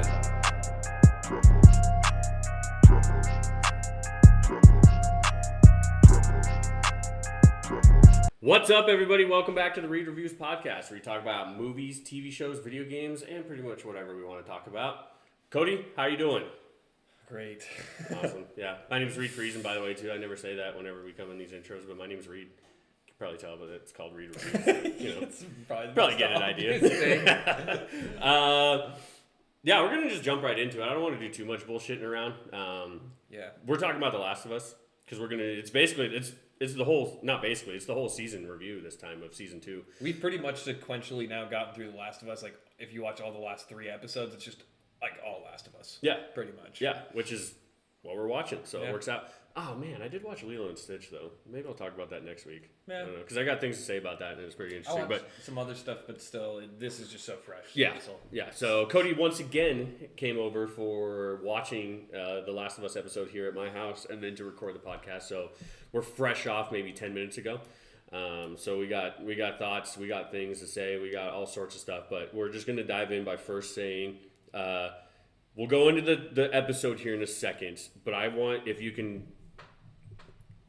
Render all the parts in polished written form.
guys. What's up, everybody? Welcome back to the Read Reviews podcast, where we talk about movies, TV shows, video games, and pretty much whatever we want to talk about. Cody, how you doing? Great. Awesome. Yeah. My name's Reed Friesen, by the way, too. I never say that whenever we come in these intros, but my name's Reed. You can probably tell, but it's called Read Reviews. You know, It's probably get an idea. Yeah, we're going to just jump right into it. I don't want to do too much bullshitting around. We're talking about The Last of Us, because we're going to, it's the whole, not basically, it's the whole season review this time of season 2. We've pretty much sequentially now gotten through The Last of Us. Like, if you watch all the last 3 episodes, it's just like all Last of Us. Yeah. Pretty much. Yeah, which is what we're watching, so it works out. Oh, man, I did watch Lilo and Stitch, though. Maybe I'll talk about that next week. Yeah. I don't know, because I got things to say about that, and it's pretty I interesting. watched But some other stuff, but still, this is just so fresh. yeah, so Cody once again came over for watching the Last of Us episode here at my house, and then to record the podcast, so we're fresh off maybe 10 minutes ago. So we got thoughts, we got things to say, we got all sorts of stuff, but we're just going to dive in by first saying... we'll go into the episode here in a second, but I want, if you can...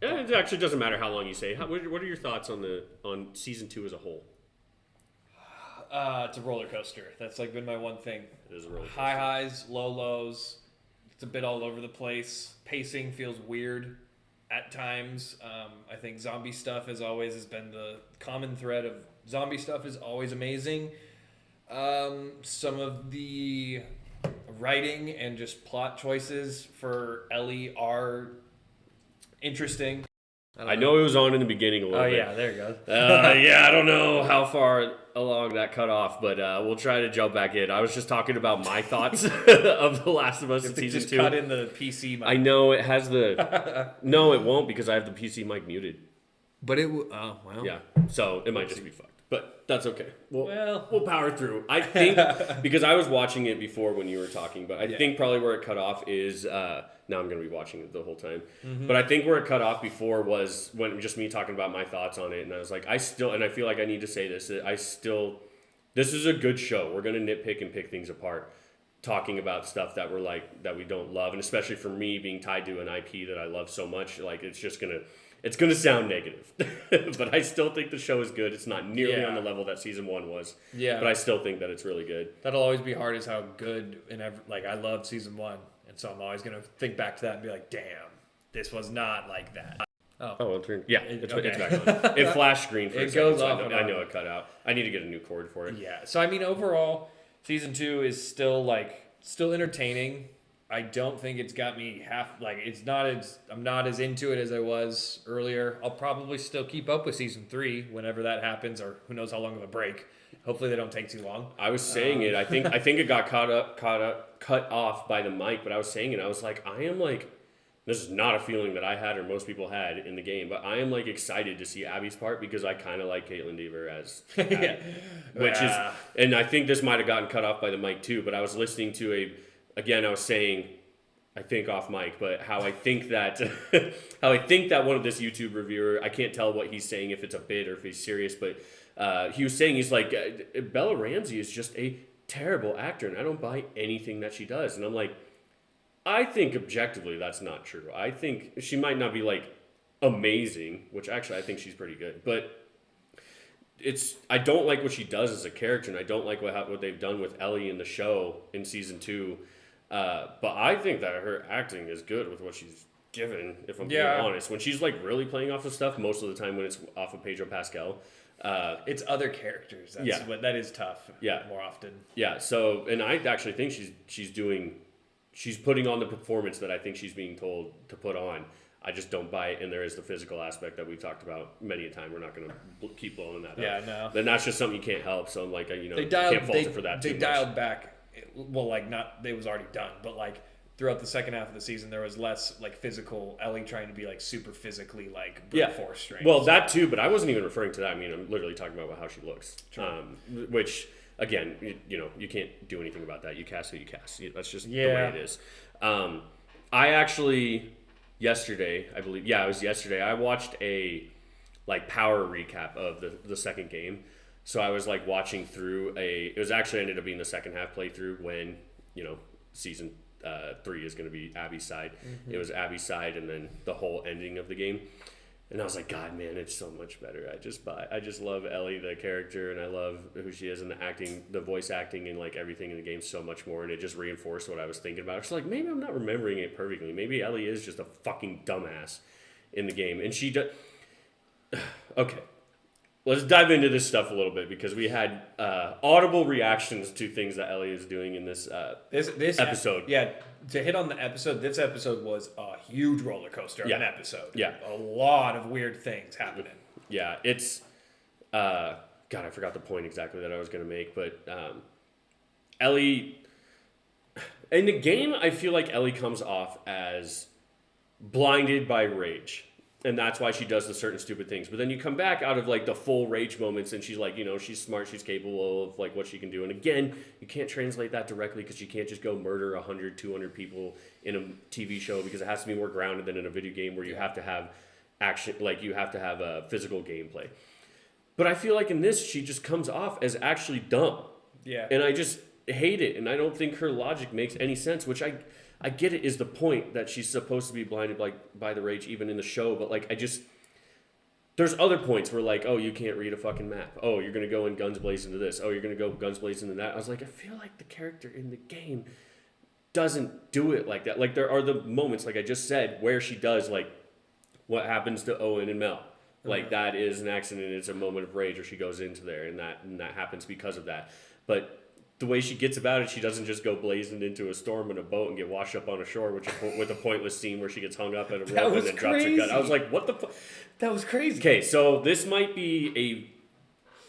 It actually doesn't matter how long you say. What are your thoughts on season 2 as a whole? It's a roller coaster. That's like been my one thing. It is a roller coaster. High highs, low lows. It's a bit all over the place. Pacing feels weird at times. I think zombie stuff has been the common thread of zombie stuff is always amazing. Some of the writing and just plot choices for Ellie are interesting. I know it was on in the beginning a little bit. Oh, yeah, there you go. I don't know how far along that cut off, but we'll try to jump back in. I was just talking about my thoughts of The Last of Us in season 2. Cut in the PC mic. I know it has the... No, it won't, because I have the PC mic muted. But it... Oh, well. Yeah, so it might just be fucked. But that's okay. We'll power through. I think, because I was watching it before when you were talking, but I think probably where it cut off is, now I'm going to be watching it the whole time, but I think where it cut off before was when just me talking about my thoughts on it, and I was like, I feel like I need to say this, this is a good show. We're going to nitpick and pick things apart, talking about stuff that that we don't love, and especially for me being tied to an IP that I love so much, like it's going to sound negative, but I still think the show is good. It's not nearly on the level that season 1 was. Yeah. But I still think that it's really good. That'll always be hard, is how good I loved season 1, and so I'm always gonna think back to that and be like, damn, this was not like that. Oh, it turned. Yeah, it's back on. It flashed green for a second. Goes so off. I know it cut out. I need to get a new cord for it. Yeah. So I mean, overall, season 2 is still entertaining. I don't think it's got me I'm not as into it as I was earlier. I'll probably still keep up with season 3 whenever that happens, or who knows how long of a break. Hopefully they don't take too long. I was saying it. I think it got cut off by the mic, but I was saying it. I was like, this is not a feeling that I had or most people had in the game, but I am excited to see Abby's part, because I kind of like Caitlin Dever as Abby, which is, and I think this might have gotten cut off by the mic too. But I was listening to I was saying, I think off mic, but how I think that one of this YouTube reviewer, I can't tell what he's saying, if it's a bit or if he's serious, but he was saying, he's like, Bella Ramsey is just a terrible actor, and I don't buy anything that she does. And I'm like, I think objectively that's not true. I think she might not be amazing, which actually I think she's pretty good, but I don't like what she does as a character, and I don't like what they've done with Ellie in the show in season 2. But I think that her acting is good with what she's given, if I'm being honest. When she's really playing off of stuff, most of the time when it's off of Pedro Pascal. It's other characters. That is tough. Yeah. More often. Yeah. So, and I actually think she's putting on the performance that I think she's being told to put on. I just don't buy it, and there is the physical aspect that we've talked about many a time. We're not going to keep blowing that up. Yeah, no. Then that's just something you can't help. So I'm you can't fault it for that too much. They dialed back. Well, it was already done, but throughout the second half of the season, there was less physical Ellie trying to be super physically brute force strength. Well, that too, but I wasn't even referring to that. I mean, I'm literally talking about how she looks. Which again, you can't do anything about that. You cast who you cast. That's just the way it is. I actually yesterday, I believe, it was yesterday. I watched a power recap of the second game. So I was watching through it was actually ended up being the second half playthrough when season 3 is going to be Abby's side. It was Abby's side, and then the whole ending of the game. And I was like, God, man, it's so much better. I just love Ellie, the character, and I love who she is, and the voice acting, and like everything in the game so much more. And it just reinforced what I was thinking about. It's like, maybe I'm not remembering it perfectly. Maybe Ellie is just a fucking dumbass in the game, and she does. Okay, let's dive into this stuff a little bit, because we had audible reactions to things that Ellie is doing in this episode. To hit on the episode, this episode was a huge roller coaster of an episode. Yeah. A lot of weird things happening. Yeah, it's... God, I forgot the point exactly that I was going to make, but Ellie... In the game, I feel like Ellie comes off as blinded by rage. And that's why she does the certain stupid things. But then you come back out of like the full rage moments, and she's like, she's smart, she's capable of like what she can do. And again, you can't translate that directly, because you can't just go murder 100, 200 people in a TV show, because it has to be more grounded than in a video game where you have to have action, like you have to have a physical gameplay. But I feel like in this, she just comes off as actually dumb. Yeah. And I just hate it. And I don't think her logic makes any sense, which I get it is the point that she's supposed to be blinded by the rage even in the show, but like there's other points where like, oh, you can't read a fucking map. Oh, you're going to go in guns blazing to this. Oh, you're going to go guns blazing to that. I was like, I feel like the character in the game doesn't do it like that. Like there are the moments, like I just said, where she does like what happens to Owen and Mel. Like that is an accident. It's a moment of rage where she goes into there, and that happens because of that. But the way she gets about it, she doesn't just go blazing into a storm in a boat and get washed up on a shore, with a pointless scene where she gets hung up at a rope and then drops her gun. I was like, what the fuck? That was crazy. Okay, so this might be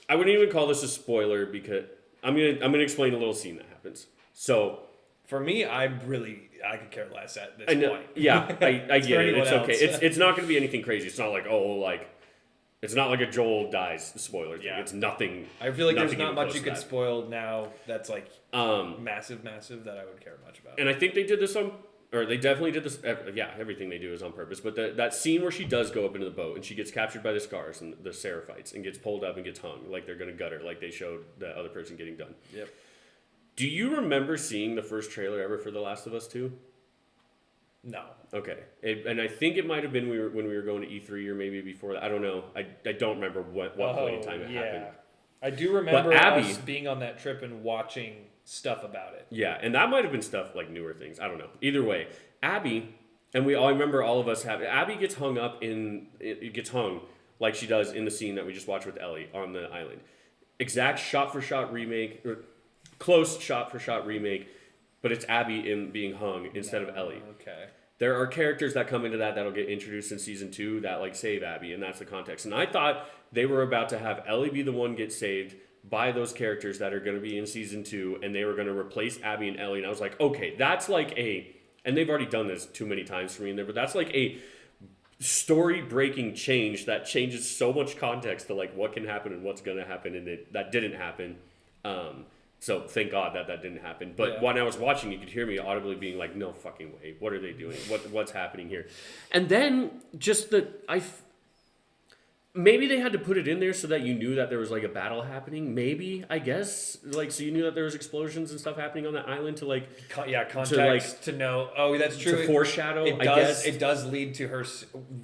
I wouldn't even call this a spoiler, because I'm gonna explain a little scene that happens. So for me, I could care less at this point. Yeah, I get it. It's okay. It's not going to be anything crazy. It's not like, it's not like a Joel dies spoiler thing. Yeah. It's nothing. I feel like there's not much you could spoil now that's like massive that I would care much about. And I think they did this they definitely did this. Yeah, everything they do is on purpose. But that scene where she does go up into the boat and she gets captured by the Scars and the Seraphites and gets pulled up and gets hung, like they're going to gut her, like they showed the other person getting done. Yep. Do you remember seeing the first trailer ever for The Last of Us 2? No. Okay. And I think it might have been when we were going to E3 or maybe before that. I don't know. I don't remember what point in time it happened. I do remember us being on that trip and watching stuff about it. Yeah, and that might have been stuff like newer things. I don't know. Either way, Abby, and I remember all of us having... Abby gets hung up it gets hung like she does in the scene that we just watched with Ellie on the island. Exact shot-for-shot remake, or close shot-for-shot remake, but it's Abby being hung instead of Ellie. Okay. There are characters that come into that'll get introduced in season 2 that like save Abby, and that's the context. And I thought they were about to have Ellie be the one get saved by those characters that are going to be in season 2, and they were going to replace Abby and Ellie. And I was like, okay, that's like and they've already done this too many times for me in there, but that's like a story-breaking change that changes so much context to like what can happen and what's going to happen, and that didn't happen. So thank God that didn't happen. But when I was watching, you could hear me audibly being like, no fucking way. What are they doing? What's happening here? And then just maybe they had to put it in there so that you knew that there was like a battle happening. Maybe, I guess. Like, so you knew that there was explosions and stuff happening on that island to like... context to know. Oh, that's true. To foreshadow, I guess. It does lead to her...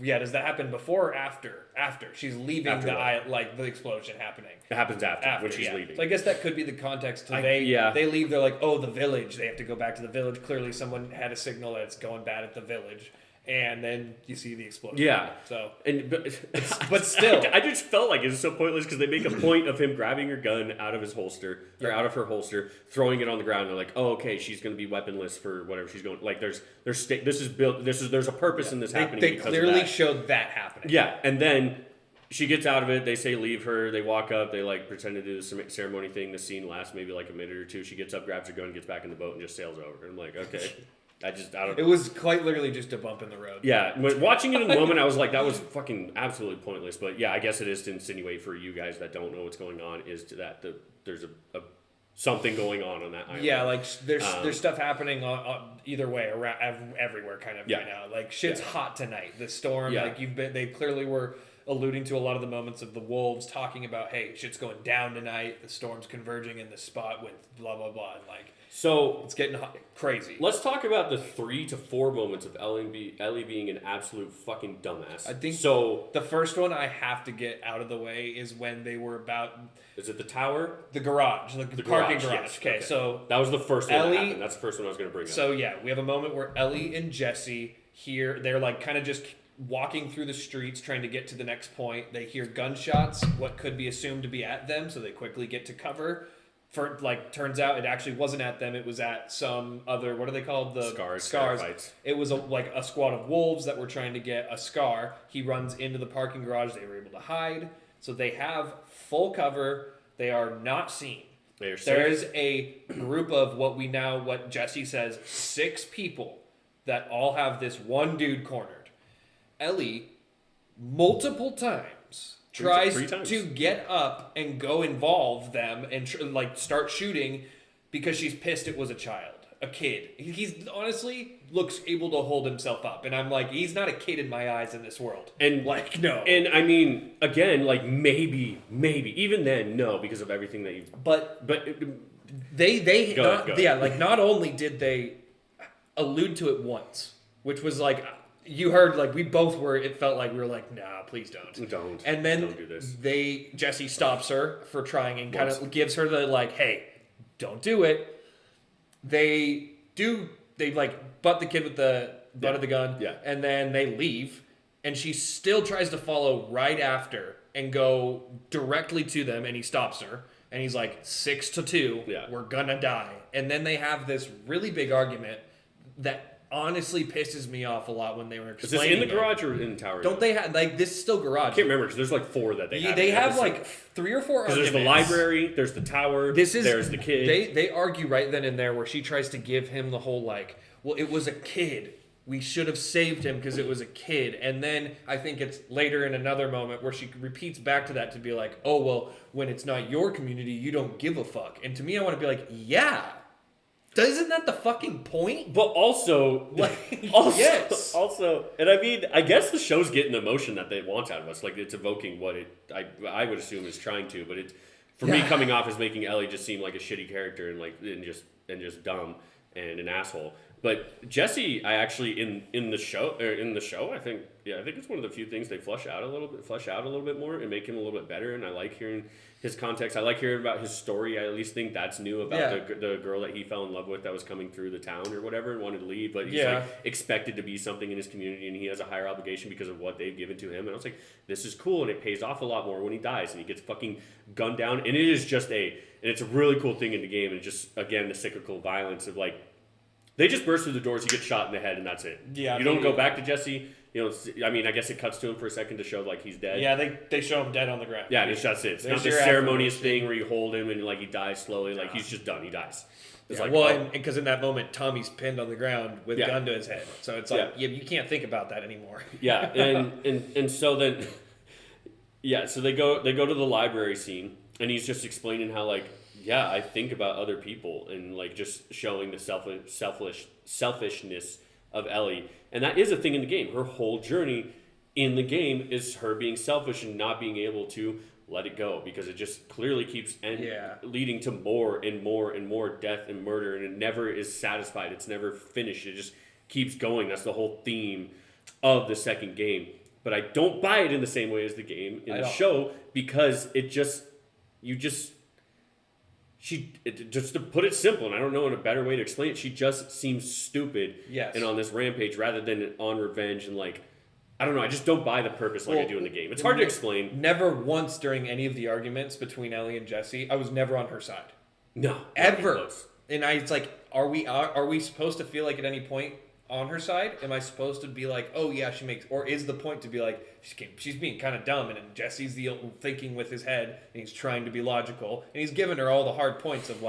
Yeah, does that happen before or after? After. She's leaving the island, like the explosion happening. It happens after when she's leaving. So I guess that could be the context. They leave, they're like, oh, the village. They have to go back to the village. Clearly someone had a signal that it's going bad at the village. And then you see the explosion. Yeah. So, but still, I just felt like it's so pointless because they make a point of him grabbing her gun out of his holster or out of her holster, throwing it on the ground. And they're like, "Oh, okay, she's going to be weaponless for whatever she's going." Like, there's a purpose in this happening. They clearly showed that happening. Yeah, and then she gets out of it. They say leave her. They walk up. They like pretend to do the ceremony thing. The scene lasts maybe like a minute or two. She gets up, grabs her gun, gets back in the boat, and just sails over. And I'm like, okay. I don't. It was quite literally just a bump in the road. Yeah, when watching it in the moment, I was like, that was fucking absolutely pointless. But yeah, I guess it is to insinuate for you guys that don't know what's going on is to that there's a something going on that island. Yeah, like there's stuff happening on either way around everywhere kind of right now. Like shit's hot tonight. The storm, like they clearly were. alluding to a lot of the moments of the Wolves talking about, hey, shit's going down tonight, the storm's converging in this spot with blah, blah, blah. And like, so it's getting crazy. Let's talk about the 3 to 4 moments of Ellie being an absolute fucking dumbass. I think so. The first one I have to get out of the way is when they were about... Is it the tower? The garage. The parking garage. Yes. Okay, so... That was the first one Ellie, that happened. That's the first one I was going to bring up. So, yeah, we have a moment where Ellie and Jesse here, they're like kind of just walking through the streets trying to get to the next point. They hear gunshots, what could be assumed to be at them, so they quickly get to cover. Turns out it actually wasn't at them. It was at some other, what are they called? The Scars. It was a squad of wolves that were trying to get a Scar. He runs into the parking garage. They were able to hide. So they have full cover. They are not seen. There is a group of what Jesse says, 6 people that all have this one dude cornered. Ellie, multiple times, tries to get up and go involve them and start shooting because she's pissed it was a kid. He's honestly looks able to hold himself up, and I'm like, he's not a kid in my eyes in this world. And no. And I mean, again, maybe even then, no, because of everything that you've. But they not only did they allude to it once, which was like. You heard, we both were, it felt like we were like, nah, please don't. Don't. And then don't do this. Jesse stops her for trying and kind of gives her the, hey, don't do it. They butt the kid with the butt of the gun. Yeah. And then they leave. And she still tries to follow right after and go directly to them. And he stops her. And he's like, 6-2. Yeah. We're gonna die. And then they have this really big argument that honestly pisses me off a lot when they were explaining. Is this in the garage or in the tower? Don't they have this is still garage? I can't remember because there's 4 that they have. They have 3 or 4 arguments. There's the library, there's the tower, there's the kid. They argue right then and there where she tries to give him the whole well, it was a kid. We should have saved him because it was a kid. And then I think it's later in another moment where she repeats back to that to be like, oh, well, when it's not your community, you don't give a fuck. And to me, I want to be like, yeah. Isn't that the fucking point? But also, yes. Also, and I mean, I guess the show's getting the emotion that they want out of us. It's evoking what I would assume is trying to, but it, for me, coming off as making Ellie just seem like a shitty character and just dumb and an asshole. But Jesse, I actually in the show, I think it's one of the few things they flesh out a little bit more and make him a little bit better. And I like hearing his context. I like hearing about his story. I at least think that's new about the girl that he fell in love with that was coming through the town or whatever and wanted to leave, but he's expected to be something in his community and he has a higher obligation because of what they've given to him. And I was like, this is cool, and it pays off a lot more when he dies and he gets fucking gunned down. And it is just it's a really cool thing in the game, and just again the cyclical violence of they just burst through the doors, he gets shot in the head, and that's it. Yeah, you don't go back to Jesse. I mean, I guess it cuts to him for a second to show he's dead. Yeah, they show him dead on the ground. Yeah, and that's it. It's not this ceremonious thing where you hold him and he dies slowly. He's just done. He dies. It's because in that moment Tommy's pinned on the ground with a gun to his head, so it's you can't think about that anymore. Yeah, and so then, so they go to the library scene, and he's just explaining how I think about other people and just showing the selfishness of Ellie. And that is a thing in the game. Her whole journey in the game is her being selfish and not being able to let it go, because it just clearly keeps leading to more and more and more death and murder, and it never is satisfied. It's never finished. It just keeps going. That's the whole theme of the second game. But I don't buy it in the same way as the game in the show, because just to put it simple, and I don't know a better way to explain it, she just seems stupid and on this rampage rather than on revenge, and I don't know, I just don't buy the purpose I do in the game. It's hard to explain. Never once during any of the arguments between Ellie and Jesse, I was never on her side. No. Ever. And it's are we supposed to feel like at any point on her side? Am I supposed to be like, oh yeah, or is the point to be like, she's being kind of dumb, and Jesse's thinking with his head, and he's trying to be logical, and he's giving her all the hard points of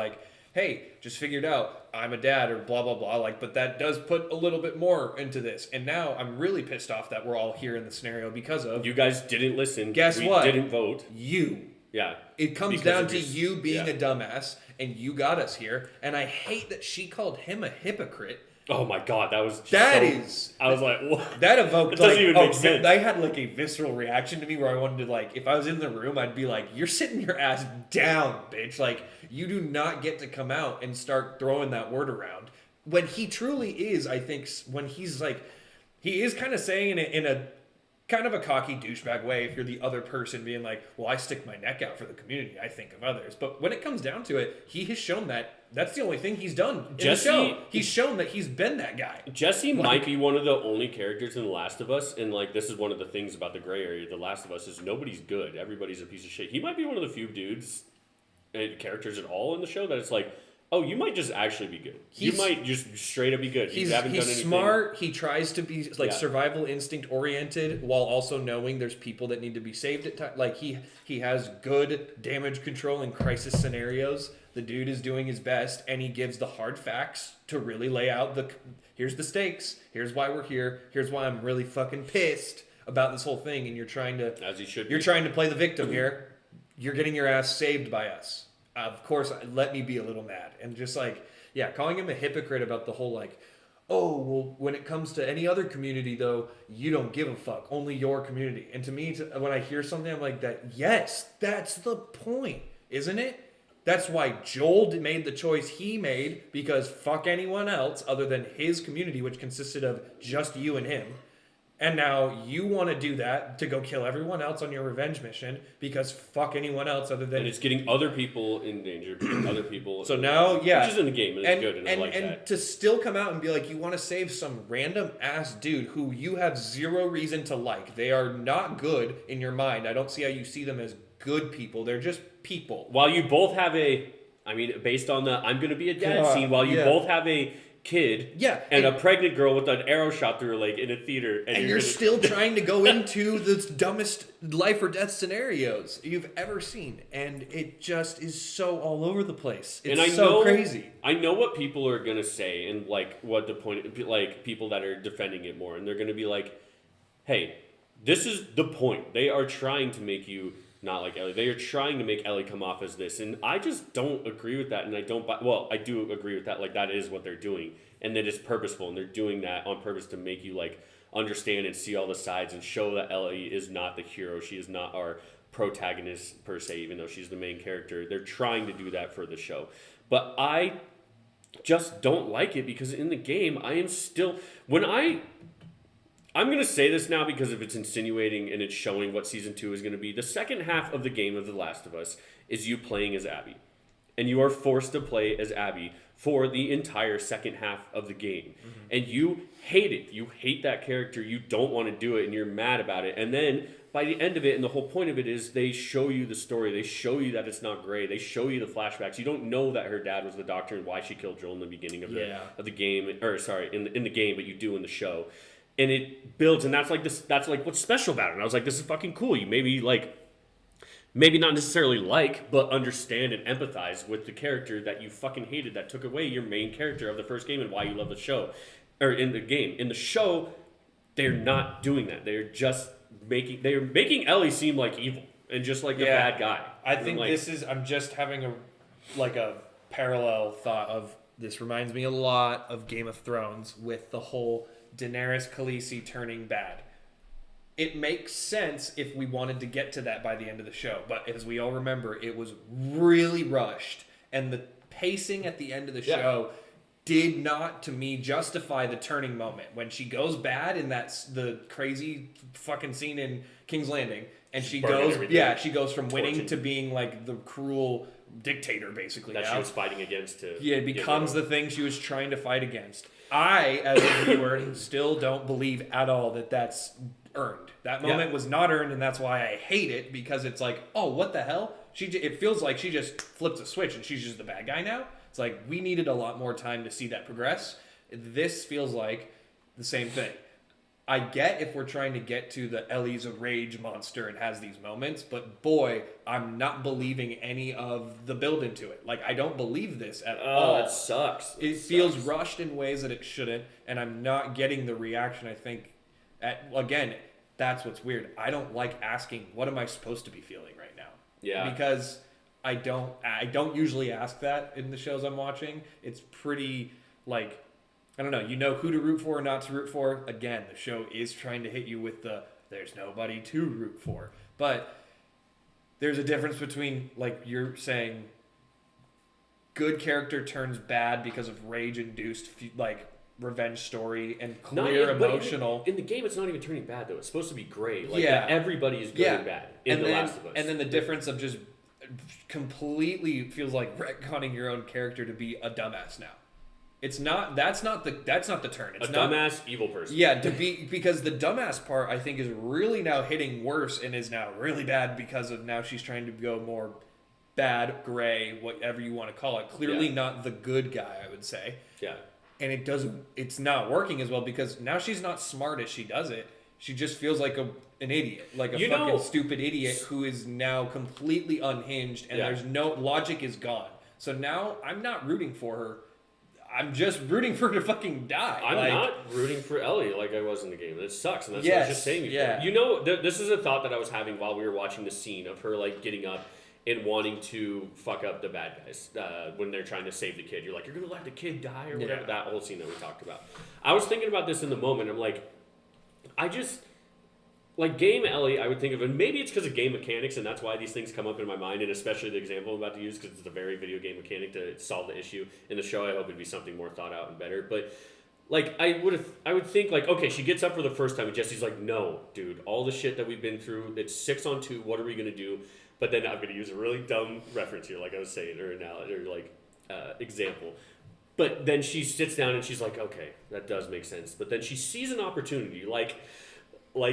hey, just figured out I'm a dad or blah blah blah, but that does put a little bit more into this. And now I'm really pissed off that we're all here in the scenario because of you guys didn't listen. Guess what? Didn't vote. Yeah. It comes down to you being a dumbass, and you got us here. And I hate that she called him a hypocrite Oh my god, that was I was like, what? That evoked It doesn't even make sense. I had like a visceral reaction to me where I wanted to like, if I was in the room, I'd be like, "You're sitting your ass down, bitch! Like you do not get to come out and start throwing that word around." When he truly is, I think, when he's like, he is kind of saying it in a kind of a cocky douchebag way. If you're the other person being like, "Well, I stick my neck out for the community. I think of others." But when it comes down to it, he has shown that. That's the only thing he's done in the show. He's shown that he's been that guy. Jesse might be one of the only characters in The Last of Us, and like this is one of the things about the gray area. The Last of Us is nobody's good. Everybody's a piece of shit. He might be one of the few dudes and characters at all in the show that it's like, oh, you might just actually be good. You might just straight up be good. He's done anything. Smart. He tries to be like survival instinct oriented while also knowing there's people that need to be saved at times. Like he has good damage control in crisis scenarios. The dude is doing his best, and he gives the hard facts to really lay out here's the stakes. Here's why we're here. Here's why I'm really fucking pissed about this whole thing. And you're trying to, as he should, you're trying to play the victim here. You're getting your ass saved by us. Of course, let me be a little mad. And just like, calling him a hypocrite about the whole like, oh, well, when it comes to any other community, though, you don't give a fuck. Only your community. And to me, when I hear something, I'm like, yes, that's the point, isn't it? That's why Joel made the choice he made, because fuck anyone else other than his community, which consisted of just you and him. And now you want to do that to go kill everyone else on your revenge mission because fuck anyone else other than... And it's getting other people in danger, other people... So now, which is in the game, and it's good, and I like that. And to still come out and be like, you want to save some random ass dude who you have zero reason to like. They are not good in your mind. I don't see how you see them as good people. They're just people. While you both have based on the I'm going to be a dad scene, while you both have a kid and a pregnant girl with an arrow shot through her leg in a theater. And you're still trying to go into the dumbest life or death scenarios you've ever seen. And it just is so all over the place. It's crazy. I know what people are going to say and like what the point, like people that are defending it more. And they're going to be like, hey, this is the point. They are trying to make you not like Ellie. They are trying to make Ellie come off as this. And I just don't agree with that. And I do agree with that. Like, that is what they're doing. And that it's purposeful. And they're doing that on purpose to make you, like, understand and see all the sides and show that Ellie is not the hero. She is not our protagonist, per se, even though she's the main character. They're trying to do that for the show. But I just don't like it because in the game, I am still... I'm going to say this now because if it's insinuating and it's showing what Season 2 is going to be, the second half of the game of The Last of Us is you playing as Abby. And you are forced to play as Abby for the entire second half of the game. Mm-hmm. And you hate it. You hate that character. You don't want to do it and you're mad about it. And then by the end of it, and the whole point of it is they show you the story. They show you that it's not great. They show you the flashbacks. You don't know that her dad was the doctor and why she killed Joel in the beginning of the game. Or sorry, in the game, but you do in the show. And it builds, and that's like what's special about it. And I was like, this is fucking cool. You maybe not necessarily like, but understand and empathize with the character that you fucking hated that took away your main character of the first game and why you love the show. Or in the game. In the show, they're not doing that. They're making Ellie seem like evil and just like a bad guy. I think I'm just having a parallel thought of, this reminds me a lot of Game of Thrones with the whole Daenerys Khaleesi turning bad. It makes sense if we wanted to get to that by the end of the show, but as we all remember, it was really rushed, and the pacing at the end of the show did not, to me, justify the turning moment when she goes bad, and that's the crazy fucking scene in King's Landing, and she goes from winning to being like the cruel dictator, basically. That she was fighting against. It becomes the thing she was trying to fight against. I, as a viewer, still don't believe at all that that's earned. That moment was not earned, and that's why I hate it, because it's like, oh, what the hell? It feels like she just flips a switch, and she's just the bad guy now. It's like, we needed a lot more time to see that progress. This feels like the same thing. I get if we're trying to get to the Ellie's a rage monster and has these moments, but boy, I'm not believing any of the build into it. Like, I don't believe this at all. Oh, it sucks. It feels rushed in ways that it shouldn't, and I'm not getting the reaction I think. Again, that's what's weird. I don't like asking, what am I supposed to be feeling right now? Yeah. Because I don't usually ask that in the shows I'm watching. It's pretty, like... I don't know, you know who to root for or not to root for. Again, the show is trying to hit you with the there's nobody to root for. But there's a difference between, like you're saying, good character turns bad because of rage-induced, like, revenge story and clear emotional. In the game, it's not even turning bad, though. It's supposed to be gray. Like, Yeah. everybody is good and bad in The Last of Us. And then the difference of just completely feels like retconning your own character to be a dumbass now. It's not. That's not the turn. It's not dumbass evil person. Yeah, because the dumbass part I think is really now hitting worse and is now really bad because of now she's trying to go more bad, gray, whatever you want to call it. Clearly not the good guy, I would say. Yeah. And it's not working as well because now she's not smart as she does it. She just feels like an idiot, like a fucking stupid idiot who is now completely unhinged and there's no logic is gone. So now I'm not rooting for her. I'm just rooting for her to fucking die. I'm not rooting for Ellie like I was in the game. It sucks, and that's what I was just saying before. Yeah. You know, this is a thought that I was having while we were watching the scene of her like getting up and wanting to fuck up the bad guys when they're trying to save the kid. You're like, you're gonna let the kid die or whatever. That whole scene that we talked about. I was thinking about this in the moment. I'm like, I just like game Ellie. I would think of, and maybe it's because of game mechanics, and that's why these things come up in my mind. And especially the example I'm about to use because it's a very video game mechanic to solve the issue. In the show, I hope it'd be something more thought out and better. But like I would think like, okay, she gets up for the first time, and Jesse's like, no, dude, all the shit that we've been through. It's 6-on-2. What are we gonna do? But then I'm going to use a really dumb reference here, like I was saying, or analogy, or like example. But then she sits down and she's like, okay, that does make sense. But then she sees an opportunity, like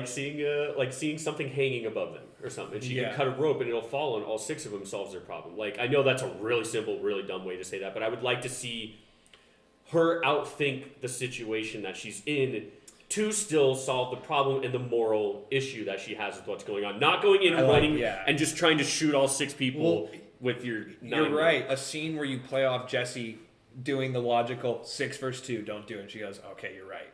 seeing something hanging above them or something. And she can cut a rope and it'll fall on all 6 of them, solves their problem. Like, I know that's a really simple, really dumb way to say that, but I would like to see her outthink the situation that she's in to still solve the problem and the moral issue that she has with what's going on. Not going in and running and just trying to shoot all 6 people with your 9. You're right. A scene where you play off Jesse doing the logical 6 versus 2, don't do it. And she goes, okay, you're right.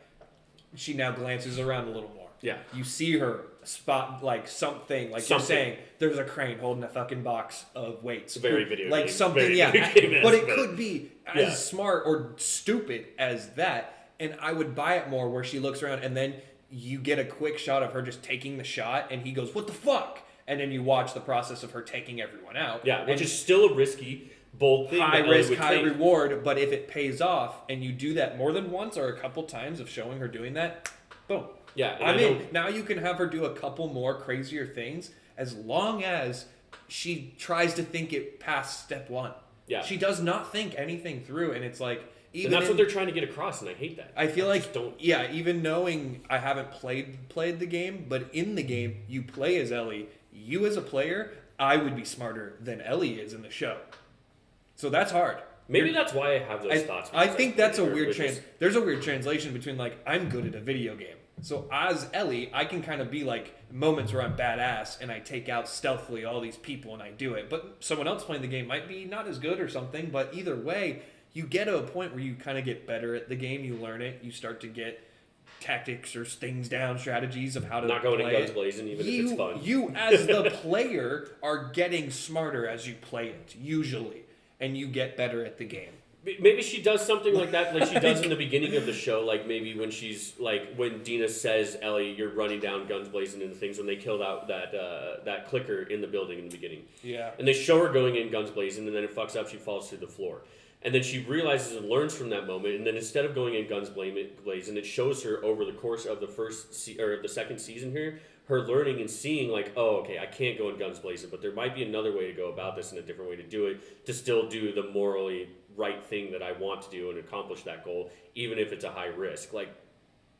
She now glances around a little more. Yeah. You see her spot like something, like you're saying, there's a crane holding a fucking box of weights. It's a very video like game. Something, very but it could be as smart or stupid as that. And I would buy it more where she looks around and then you get a quick shot of her just taking the shot and he goes, what the fuck? And then you watch the process of her taking everyone out. Yeah, which is still a risky, bold thing. High risk, high reward. But if it pays off and you do that more than once or a couple times of showing her doing that, boom. Yeah. I'm in. Now you can have her do a couple more crazier things as long as she tries to think it past step 1. Yeah. She does not think anything through and it's like, and that's what they're trying to get across, and I hate that. I feel like, even knowing I haven't played the game, but in the game, you play as Ellie. You as a player, I would be smarter than Ellie is in the show. So that's hard. Maybe that's why I have those thoughts. I think that's a weird there's a weird translation between, like, I'm good at a video game. So as Ellie, I can kind of be like moments where I'm badass and I take out stealthily all these people and I do it. But someone else playing the game might be not as good or something, but either way, you get to a point where you kind of get better at the game. You learn it. You start to get tactics or things down, strategies of how to not going in guns blazing, even if it's fun. You, as the player, are getting smarter as you play it, usually. And you get better at the game. Maybe she does something like that, like she does in the beginning of the show, like maybe when she's, like, when Dina says, Ellie, you're running down guns blazing into things when they killed out that clicker in the building in the beginning. Yeah. And they show her going in guns blazing, and then it fucks up, she falls through the floor. And then she realizes and learns from that moment, and then instead of going in guns blazing, it shows her over the course of the second season here, her learning and seeing, like, oh, okay, I can't go in guns blazing, but there might be another way to go about this and a different way to do it to still do the morally right thing that I want to do and accomplish that goal, even if it's a high risk. Like,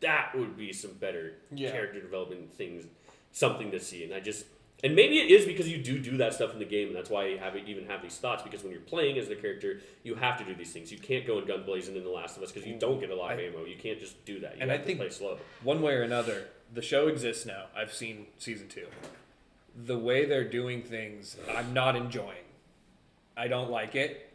that would be some better character development things, something to see. And maybe it is because you do that stuff in the game, and that's why you even have these thoughts, because when you're playing as the character, you have to do these things. You can't go in gun blazing in The Last of Us because you don't get a lot of ammo. You can't just do that. You have to play slow. One way or another, the show exists now. I've seen season 2. The way they're doing things, I'm not enjoying. I don't like it.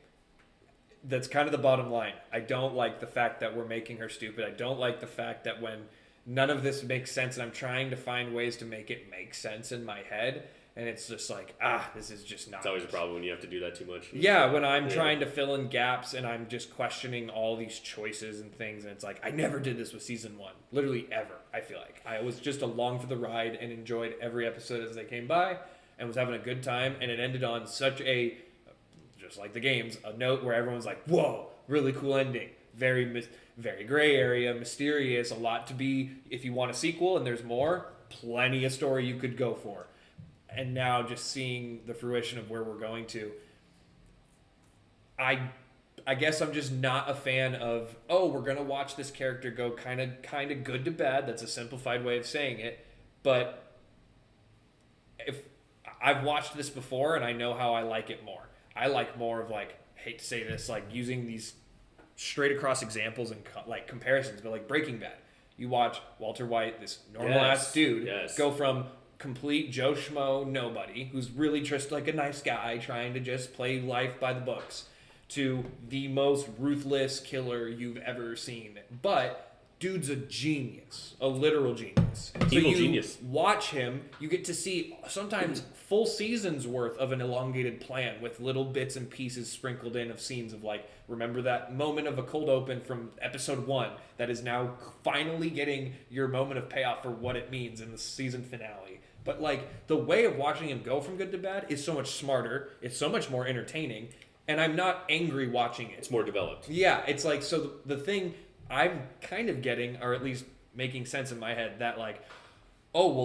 That's kind of the bottom line. I don't like the fact that we're making her stupid. I don't like the fact that when none of this makes sense and I'm trying to find ways to make it make sense in my head, and it's just like, this is just not. It's always a problem when you have to do that too much. Yeah, when I'm trying to fill in gaps and I'm just questioning all these choices and things, and it's like, I never did this with season 1. Literally ever, I feel like. I was just along for the ride and enjoyed every episode as they came by and was having a good time, and it ended on such a, just like the games, a note where everyone's like, whoa, really cool ending. Very gray area, mysterious, a lot to be, if you want a sequel and there's more, plenty of story you could go for. And now just seeing the fruition of where we're going to, I guess I'm just not a fan of, we're going to watch this character go kind of good to bad. That's a simplified way of saying it. But if I've watched this before and I know how I like it more. I like more of, like, hate to say this, like using these straight across examples and like comparisons, but like Breaking Bad. You watch Walter White, this normal ass dude, go from complete Joe Schmo nobody, who's really just like a nice guy trying to just play life by the books, to the most ruthless killer you've ever seen. But dude's a genius, a literal genius. Evil genius. Watch him, you get to see sometimes full seasons worth of an elongated plan with little bits and pieces sprinkled in of scenes of, like, remember that moment of a cold open from episode 1 that is now finally getting your moment of payoff for what it means in the season finale. But, like, the way of watching him go from good to bad is so much smarter, it's so much more entertaining, and I'm not angry watching it. It's more developed. Yeah, it's like, so the thing I'm kind of getting, or at least making sense in my head, that, like,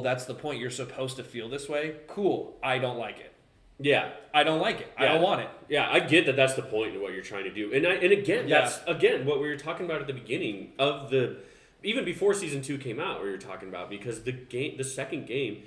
that's the point. You're supposed to feel this way. Cool. I don't like it. Yeah. I don't like it. Yeah. I don't want it. Yeah, I get that that's the point of what you're trying to do. And again, that's, again, what we were talking about at the beginning of the, even before season 2 came out, we were talking about, because the second game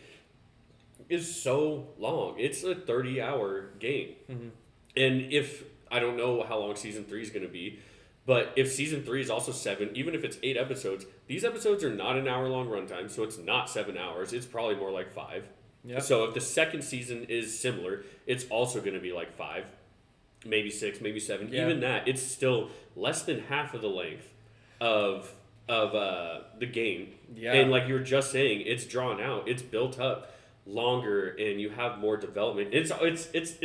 is so long. It's a 30-hour game. Mm-hmm. And if, I don't know how long season 3 is going to be, but if season 3 is also 7, even if it's 8 episodes, these episodes are not an hour-long runtime, so it's not 7 hours. It's probably more like 5. Yep. So if the second season is similar, it's also going to be like 5, maybe 6, maybe 7. Yeah. Even that, it's still less than half of the length of the game. Yeah. And like you were just saying, it's drawn out, it's built up longer, and you have more development. It's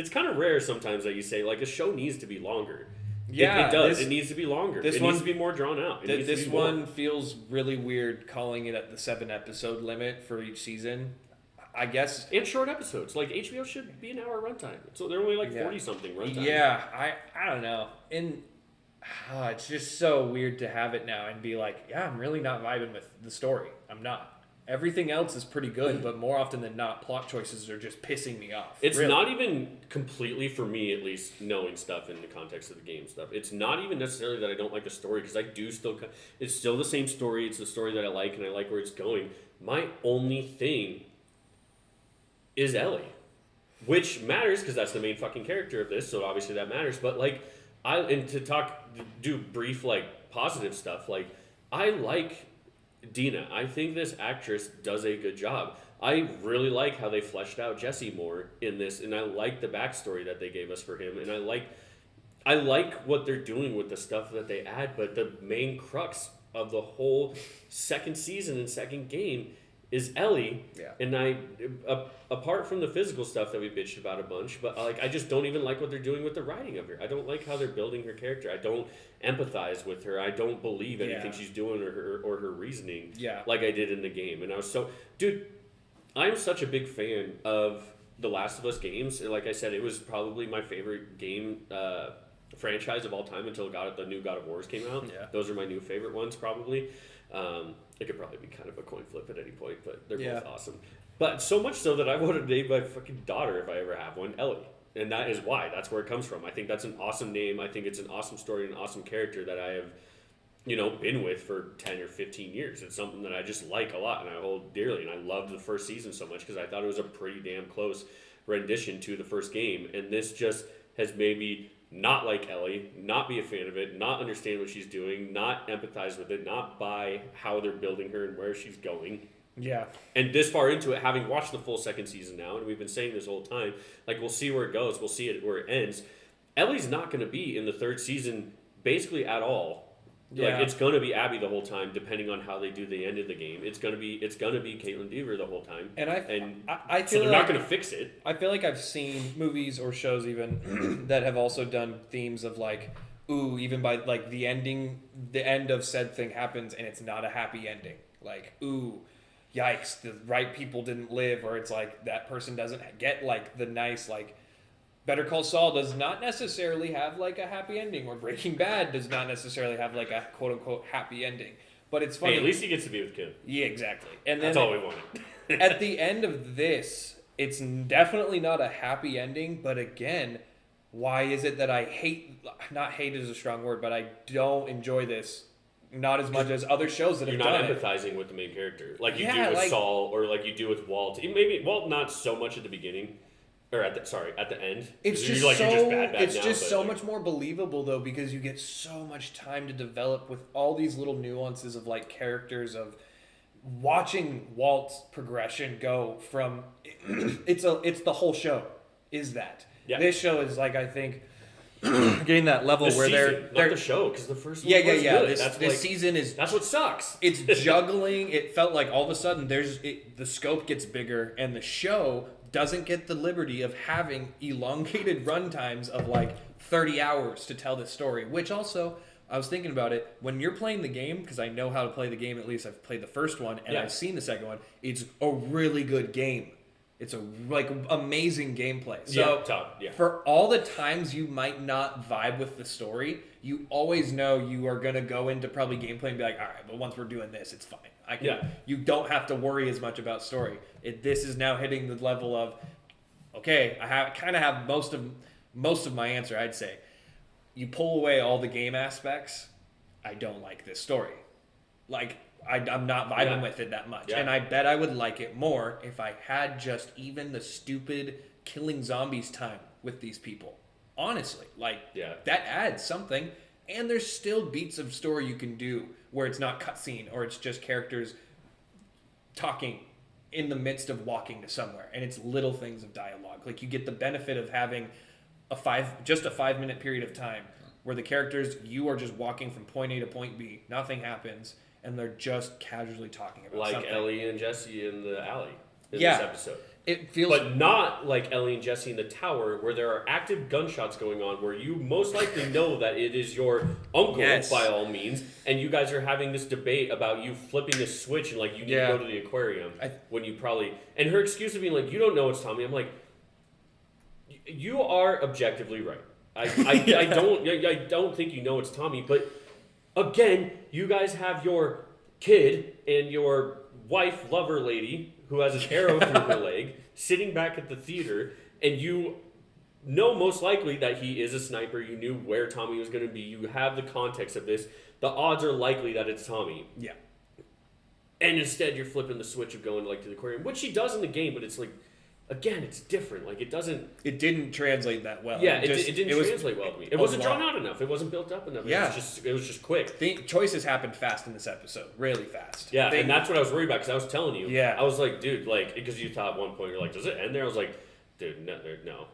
kind of rare sometimes that you say, like, a show needs to be longer. Yeah, it does. It needs to be longer. It needs to be more drawn out. This one feels really weird calling it at the 7-episode limit for each season, I guess. And short episodes. Like, HBO should be an hour runtime. So they're only like 40-something runtime. Yeah, I don't know. And it's just so weird to have it now and be like, I'm really not vibing with the story. I'm not. Everything else is pretty good, but more often than not, plot choices are just pissing me off. It's not even completely, for me at least, knowing stuff in the context of the game stuff. It's not even necessarily that I don't like the story, because I do still... It's still the same story. It's the story that I like, and I like where it's going. My only thing is Ellie, which matters, because that's the main fucking character of this, so obviously that matters. But, like, do brief, like, positive stuff, like, I like Dina. I think this actress does a good job. I really like how they fleshed out Jesse more in this, and I like the backstory that they gave us for him, and I like what they're doing with the stuff that they add, but the main crux of the whole second season and second game is Ellie. Yeah. And apart from the physical stuff that we bitched about a bunch, but like, I just don't even like what they're doing with the writing of her. I don't like how they're building her character. I don't empathize with her. I don't believe anything she's doing or her reasoning like I did in the game. And I was dude, I'm such a big fan of the Last of Us games. Like I said, it was probably my favorite game franchise of all time until the new God of Wars came out. Yeah. Those are my new favorite ones, probably. It could probably be kind of a coin flip at any point, but they're both awesome. But so much so that I want to name my fucking daughter, if I ever have one, Ellie. And that is why. That's where it comes from. I think that's an awesome name. I think it's an awesome story and an awesome character that I have, been with for 10 or 15 years. It's something that I just like a lot and I hold dearly. And I loved the first season so much because I thought it was a pretty damn close rendition to the first game. And this just has made me not like Ellie, not be a fan of it, not understand what she's doing, not empathize with it, not buy how they're building her and where she's going. Yeah. And this far into it, having watched the full second season now, and we've been saying this whole time, like, we'll see where it goes, we'll see it where it ends. Ellie's not going to be in the third season basically at all. Like it's gonna be Abby the whole time, depending on how they do the end of the game. It's gonna be Caitlin Deaver the whole time, and I feel so they're like, not gonna fix it. I feel like I've seen movies or shows even that have also done themes of like, ooh, even by like the end of said thing happens and it's not a happy ending. Like, ooh, yikes, the right people didn't live, or it's like that person doesn't get like the nice like. Better Call Saul does not necessarily have like a happy ending, or Breaking Bad does not necessarily have like a quote unquote happy ending. But it's funny. Hey, at least he gets to be with Kim. Yeah, exactly. And then that's all we wanted. at the end of this, it's definitely not a happy ending. But again, why is it that I hate? Not hate is a strong word, but I don't enjoy this. Not as much as other shows that have done it. You're not empathizing with the main character like you do with Saul, or like you do with Walt. Maybe Walt not so much at the beginning. Or at the end. It's just like, so you're just bad it's now, just so like, much more believable though, because you get so much time to develop with all these little nuances of like characters, of watching Walt's progression go from it's the whole show is that. Yeah. This show is like, I think getting that level this where season, they're not the show, because the first one yeah. was good. This season is that's what sucks. It's juggling. It felt like all of a sudden the scope gets bigger, and the show doesn't get the liberty of having elongated run times of like 30 hours to tell this story, which also, I was thinking about it, when you're playing the game, because I know how to play the game, at least I've played the first one, and I've seen the second one, it's a really good game. It's a like amazing gameplay. So for all the times you might not vibe with the story, you always know you are going to go into probably gameplay and be like, all right, but once we're doing this, it's fine. You don't have to worry as much about story. This is now hitting the level of, okay, I have most of my answer. I'd say, you pull away all the game aspects, I don't like this story. Like I'm not vibing with it that much, and I bet I would like it more if I had just even the stupid killing zombies time with these people. Honestly, that adds something. And there's still beats of story you can do where it's not cutscene, or it's just characters talking in the midst of walking to somewhere, and it's little things of dialogue. Like you get the benefit of having a 5-minute period of time where the characters, you are just walking from point A to point B, nothing happens, and they're just casually talking about something. Like Ellie and Jesse in the alley in this episode. It feels, but not like Ellie and Jesse in the tower, where there are active gunshots going on, where you most likely know that it is your uncle by all means, and you guys are having this debate about you flipping a switch and like you need to go to the aquarium when you probably. And her excuse of being like, you don't know it's Tommy. I'm like, you are objectively right. I don't think you know it's Tommy, but again, you guys have your kid and your wife, lover lady, who has an arrow through her leg, sitting back at the theater, and you know most likely that he is a sniper. You knew where Tommy was going to be. You have the context of this. The odds are likely that it's Tommy. Yeah. And instead, you're flipping the switch of going like to the aquarium, which he does in the game, but it's like, again, it's different. Like, it didn't translate that well. Yeah, it didn't translate well to me. It wasn't drawn out enough. It wasn't built up enough. Yeah. It was just quick. Choices happened fast in this episode. Really fast. Yeah, and that's what I was worried about, because I was telling you. Yeah. I was like, dude, like, because you thought at one point, you're like, does it end there? I was like, dude, no,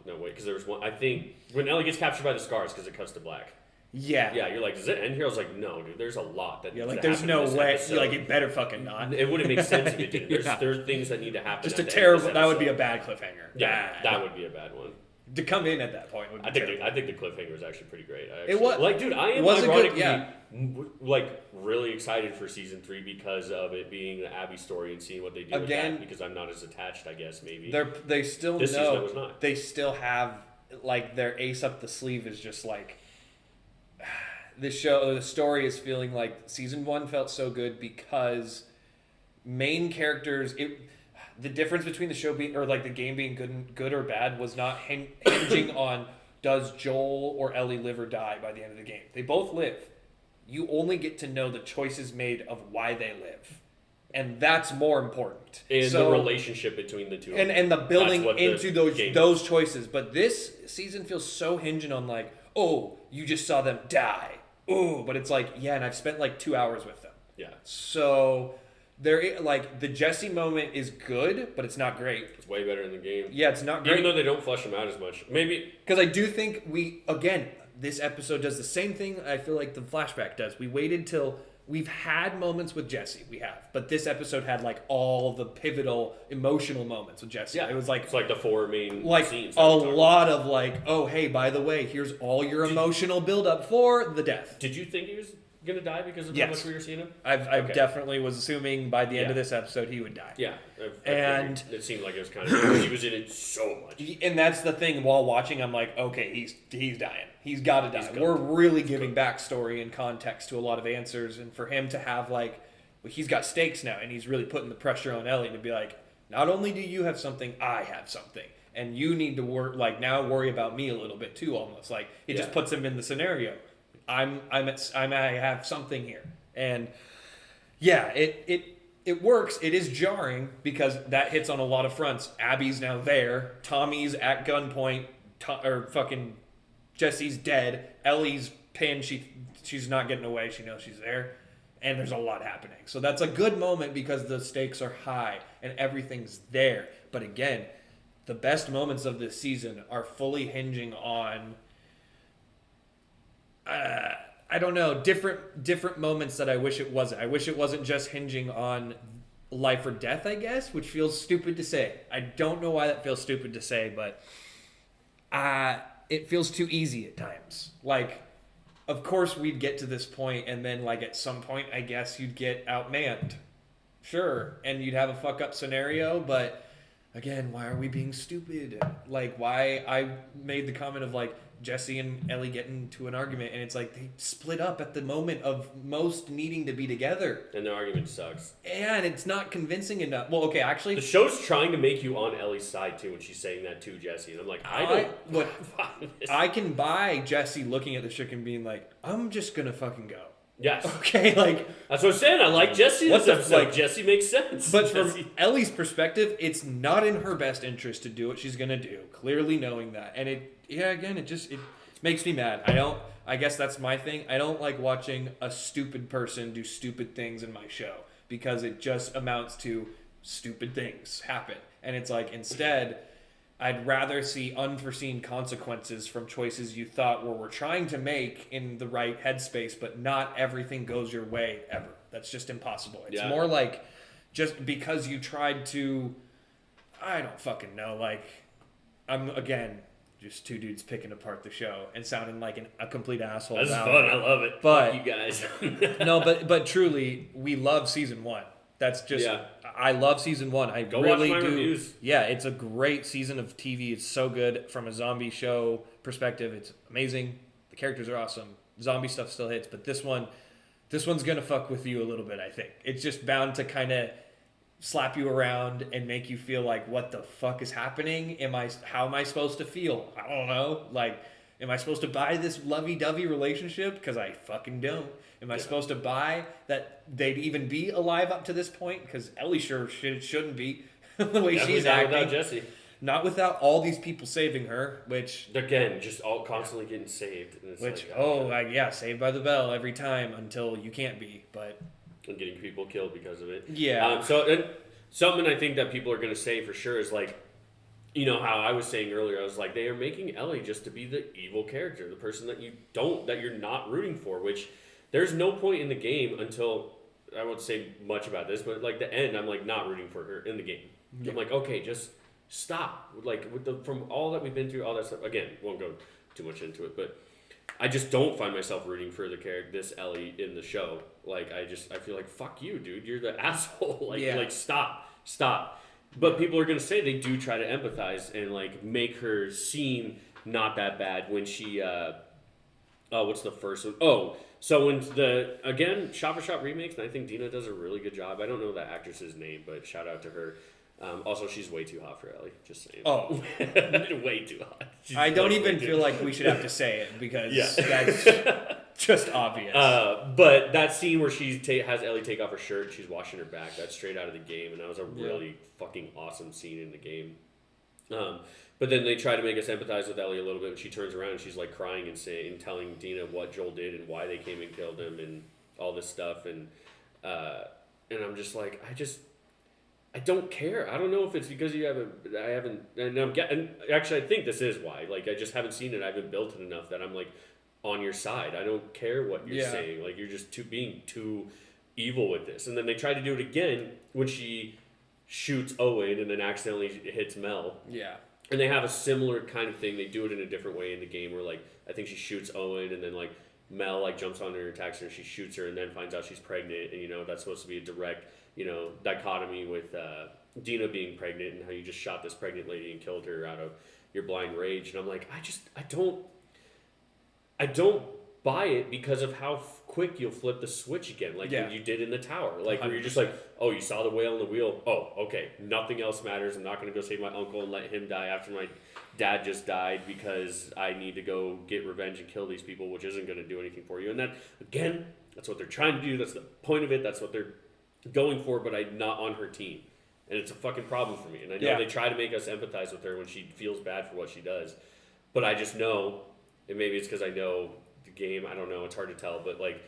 wait. Because there was one, I think, when Ellie gets captured by the scars, because it cuts to black. Yeah. Yeah, you're like, does it end here? I was like, no, dude, there's a lot that needs to there's happen no in this way. episode. Like, it better fucking not. It wouldn't make sense if it didn't. There's things that need to happen. Just a terrible, that would be a bad cliffhanger. Yeah, that would be a bad one. To come in at that point would be terrible. I think the cliffhanger was actually pretty great. It was. Like, dude, I am ironically like really excited for season 3 because of it being an Abby story and seeing what they do with that, because I'm not as attached, I guess, maybe. They still this know. Season I was not. They still have, like, their ace up the sleeve is just like, the story is feeling like season 1 felt so good because main characters, the difference between the show being, or like the game being good or bad, was not hinging on does Joel or Ellie live or die by the end of the game. They both live. You only get to know the choices made of why they live. And that's more important. And the relationship between the two. And the building into those choices. But this season feels so hinging on like, oh, you just saw them die. Ooh, but it's like, yeah, and I've spent like 2 hours with them. Yeah. So there, like, the Jesse moment is good, but it's not great. It's way better in the game. Yeah, it's not great. Even though they don't flesh them out as much. Maybe. Because I do think this episode does the same thing I feel like the flashback does. We waited till we've had moments with Jesse, but this episode had like all the pivotal emotional moments with Jesse. Yeah, It was like it's like the 4 main like scenes. a lot of like, oh hey, by the way, here's all your emotional build up for the death. Did you think he was gonna die because of Yes. how much we were seeing him? I Okay. definitely was assuming by the end of this episode he would die. Yeah, And it seemed like it was kind of he was in it so much. And that's the thing. While watching, I'm like, okay, he's dying. He's got to die. We're really giving backstory and context to a lot of answers, and for him to have like, well, he's got stakes now, and he's really putting the pressure on Ellie to be like, not only do you have something, I have something, and you need to worry about me a little bit too. Almost like it just puts him in the scenario. I have something here, and yeah, it works. It is jarring because that hits on a lot of fronts. Abby's now there. Tommy's at gunpoint. Fucking Jesse's dead. Ellie's pinned. She's not getting away. She knows she's there. And there's a lot happening. So that's a good moment because the stakes are high and everything's there. But again, the best moments of this season are fully hinging on I don't know, different moments that I wish it wasn't. I wish it wasn't just hinging on life or death, I guess, which feels stupid to say. I don't know why that feels stupid to say, but it feels too easy at times. Like, of course we'd get to this point, and then like at some point, I guess you'd get outmanned. Sure, and you'd have a fuck up scenario, but again, why are we being stupid? Like, why I made the comment of like Jesse and Ellie get into an argument, and it's like they split up at the moment of most needing to be together. And the argument sucks. And it's not convincing enough. Well, okay, actually, the show's trying to make you on Ellie's side too when she's saying that to Jesse, and I'm like, I can buy Jesse looking at the chick and being like, I'm just gonna fucking go. Yes. Okay, like that's what I'm saying. I like Jesse. What's this episode. like Jesse makes sense. But from Ellie's perspective, it's not in her best interest to do what she's gonna do. Clearly knowing that, and it makes me mad. I guess that's my thing. I don't like watching a stupid person do stupid things in my show because it just amounts to stupid things happen, and it's like instead, I'd rather see unforeseen consequences from choices you thought were trying to make in the right headspace, but not everything goes your way ever. That's just impossible. It's more like just because you tried to, I don't fucking know, like, I'm, again, just two dudes picking apart the show and sounding like a complete asshole. That's fun. I love it. But fuck you guys. No, but truly, we love season one. That's just, I love season one. I Go really watch my do. reviews. Yeah, it's a great season of TV. It's so good from a zombie show perspective. It's amazing. The characters are awesome. Zombie stuff still hits, but this one's gonna fuck with you a little bit. I think it's just bound to kind of slap you around and make you feel like, what the fuck is happening? How am I supposed to feel? I don't know. Like, am I supposed to buy this lovey-dovey relationship? Because I fucking don't. Am I supposed to buy that they'd even be alive up to this point? Because Ellie sure shouldn't be the way she's acting. Without Jesse. Not without all these people saving her, which... Again, just all constantly getting saved. And it's Saved by the Bell every time until you can't be, but... And getting people killed because of it. Yeah. Something I think that people are going to say for sure is like, you know how I was saying earlier, I was like, they are making Ellie just to be the evil character, the person that you're not rooting for, which there's no point in the game until, I won't say much about this, but like the end, I'm like not rooting for her in the game. Yeah. I'm like, okay, just stop. Like from all that we've been through, all that stuff, again, won't go too much into it, but I just don't find myself rooting for the character, this Ellie in the show. Like, I feel like, fuck you, dude, you're the asshole. Like, stop. But people are going to say they do try to empathize and, like, make her seem not that bad when she, what's the first one? Oh, so when again, Shop for Shop remakes, and I think Dina does a really good job. I don't know the actress's name, but shout out to her. Also, she's way too hot for Ellie, just saying. Oh. Way too hot. I don't even feel like we should have to say it because that's just obvious. But that scene where she has Ellie take off her shirt and she's washing her back, that's straight out of the game, and that was a really fucking awesome scene in the game. But then they try to make us empathize with Ellie a little bit when she turns around and she's like crying and telling Dina what Joel did and why they came and killed him and all this stuff, and I'm just like, I don't care. I don't know if it's because I think this is why. Like, I just haven't seen it. I haven't built it enough that I'm like, on your side. I don't care what you're saying. Like, you're just being too evil with this. And then they try to do it again when she shoots Owen and then accidentally hits Mel. Yeah. And they have a similar kind of thing. They do it in a different way in the game where, like, I think she shoots Owen and then, like, Mel, like, jumps on her and attacks her and she shoots her and then finds out she's pregnant. And, you know, that's supposed to be a direct, you know, dichotomy with Dina being pregnant and how you just shot this pregnant lady and killed her out of your blind rage. And I'm like, I don't buy it because of how quick you'll flip the switch again, like when you did in the tower. Like, where you're just like, oh, you saw the whale in the wheel. Oh, okay, nothing else matters. I'm not going to go save my uncle and let him die after my dad just died because I need to go get revenge and kill these people, which isn't going to do anything for you. And that, again, that's what they're trying to do. That's the point of it. That's what they're going for, but I'm not on her team. And it's a fucking problem for me. And I know they try to make us empathize with her when she feels bad for what she does. But I just know, and maybe it's because I know the game, I don't know, it's hard to tell, but like,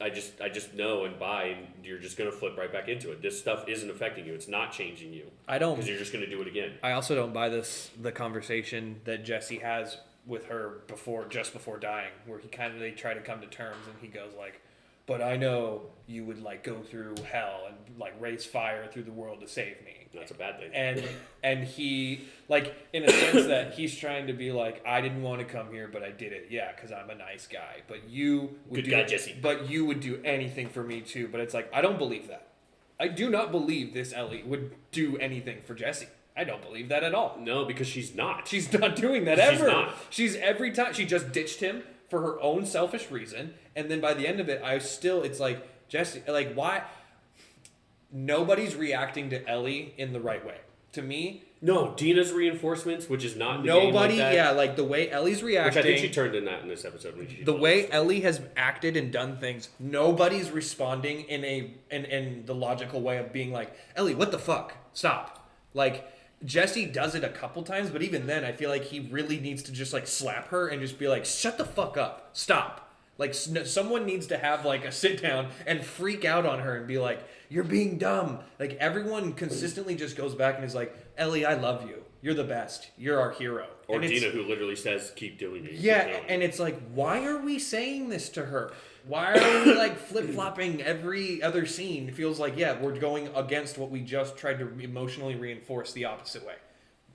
I just know and buy, and you're just going to flip right back into it. This stuff isn't affecting you. It's not changing you. I don't. Because you're just going to do it again. I also don't buy the conversation that Jesse has with her just before dying, where they try to come to terms, and he goes like, but I know you would like go through hell and like raise fire through the world to save me. That's a bad thing. And he, like, in a sense that he's trying to be like, I didn't want to come here, but I did it. Yeah, because I'm a nice guy. But you would Jesse. But you would do anything for me too. But it's like, I don't believe that. I do not believe this Ellie would do anything for Jesse. I don't believe that at all. No, because she's not. She's not doing that ever. She's not. She's every time she just ditched him for her own selfish reason, and then by the end of it, it's like, Jesse, like, why? Nobody's reacting to Ellie in the right way. To me, no, Dina's reinforcements, which is not in the nobody. Game like that, like the way Ellie's reacting. Which I think she turned in that in this episode. When she the way Ellie has acted and done things, nobody's responding in the logical way of being like, Ellie, what the fuck? Stop. Like, Jesse does it a couple times, but even then, I feel like he really needs to just like slap her and just be like, shut the fuck up. Stop. Like, someone needs to have like a sit down and freak out on her and be like, you're being dumb. Like, everyone consistently just goes back and is like, Ellie, I love you. You're the best. You're our hero. Or Dina, who literally says, keep doing it. Yeah, and it's like, why are we saying this to her? Why are we like flip-flopping every other scene? It feels like, yeah, we're going against what we just tried to emotionally reinforce the opposite way.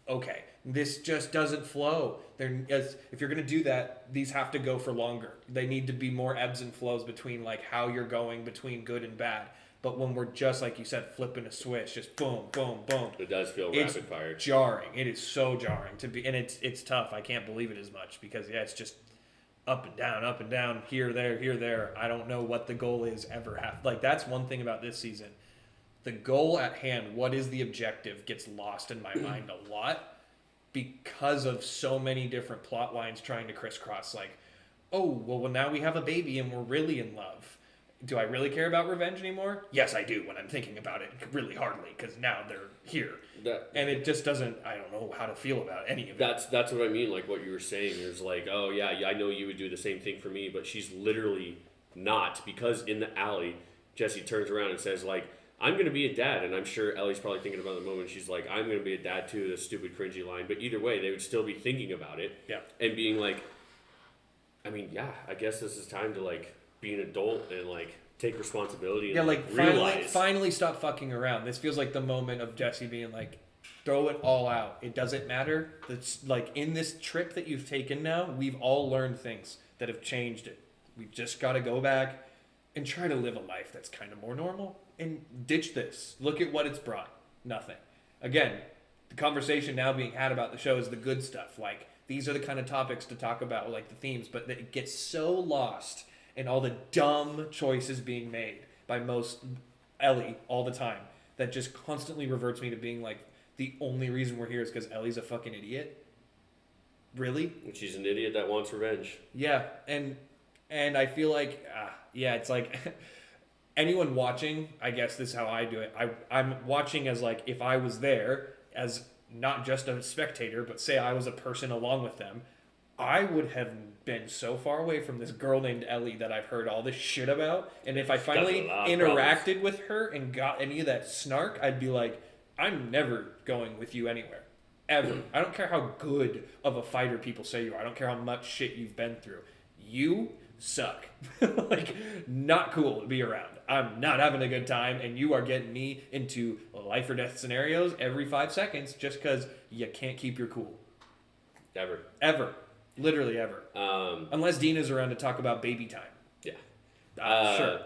Okay, this just doesn't flow. If you're going to do that, these have to go for longer. They need to be more ebbs and flows between like how you're going between good and bad. But when we're just, like you said, flipping a switch, just boom, boom, boom. It does feel rapid fire. It's jarring. It is so jarring to be, and it's tough. I can't believe it as much because, yeah, it's just up and down, here, there. I don't know what the goal is ever. Like, that's one thing about this season. The goal at hand, what is the objective, gets lost in my mind a lot because of so many different plot lines trying to crisscross. Like, oh, well, now we have a baby and we're really in love. Do I really care about revenge anymore? Yes, I do when I'm thinking about it really hardly because now they're here. And it just doesn't, I don't know how to feel about any of it. That's what I mean, like what you were saying is like, oh yeah, I know you would do the same thing for me, but she's literally not, because in the alley, Jesse turns around and says like, I'm going to be a dad, and I'm sure Ellie's probably thinking about the moment. She's like, I'm going to be a dad too, this stupid cringy line, but either way, they would still be thinking about it. Yeah. And being like, I mean, yeah, I guess this is time to like be an adult and like take responsibility and realize. Finally stop fucking around. This feels like the moment of Jesse being like, throw it all out. It doesn't matter. It's like, in this trip that you've taken now, we've all learned things that have changed it. We've just got to go back and try to live a life that's kind of more normal and ditch this. Look at what it's brought. Nothing. Again, the conversation now being had about the show is the good stuff. Like, these are the kind of topics to talk about, like the themes, but it gets so lost in all the dumb choices being made by most Ellie all the time that just constantly reverts me to being like, the only reason we're here is because Ellie's a fucking idiot. Really? She's an idiot that wants revenge. Yeah, and I feel like, it's like anyone watching, I guess this is how I do it. I'm watching as like, if I was there as not just a spectator, but say I was a person along with them, I would have been so far away from this girl named Ellie that I've heard all this shit about. And if I finally interacted with her and got any of that snark, I'd be like, I'm never going with you anywhere. Ever. I don't care how good of a fighter people say you are. I don't care how much shit you've been through. you suck. Like, not cool to be around. I'm not having a good time, and you are getting me into life or death scenarios every 5 seconds just because you can't keep your cool. Ever. Literally ever. Unless Dina's around to talk about baby time. Yeah. Sure.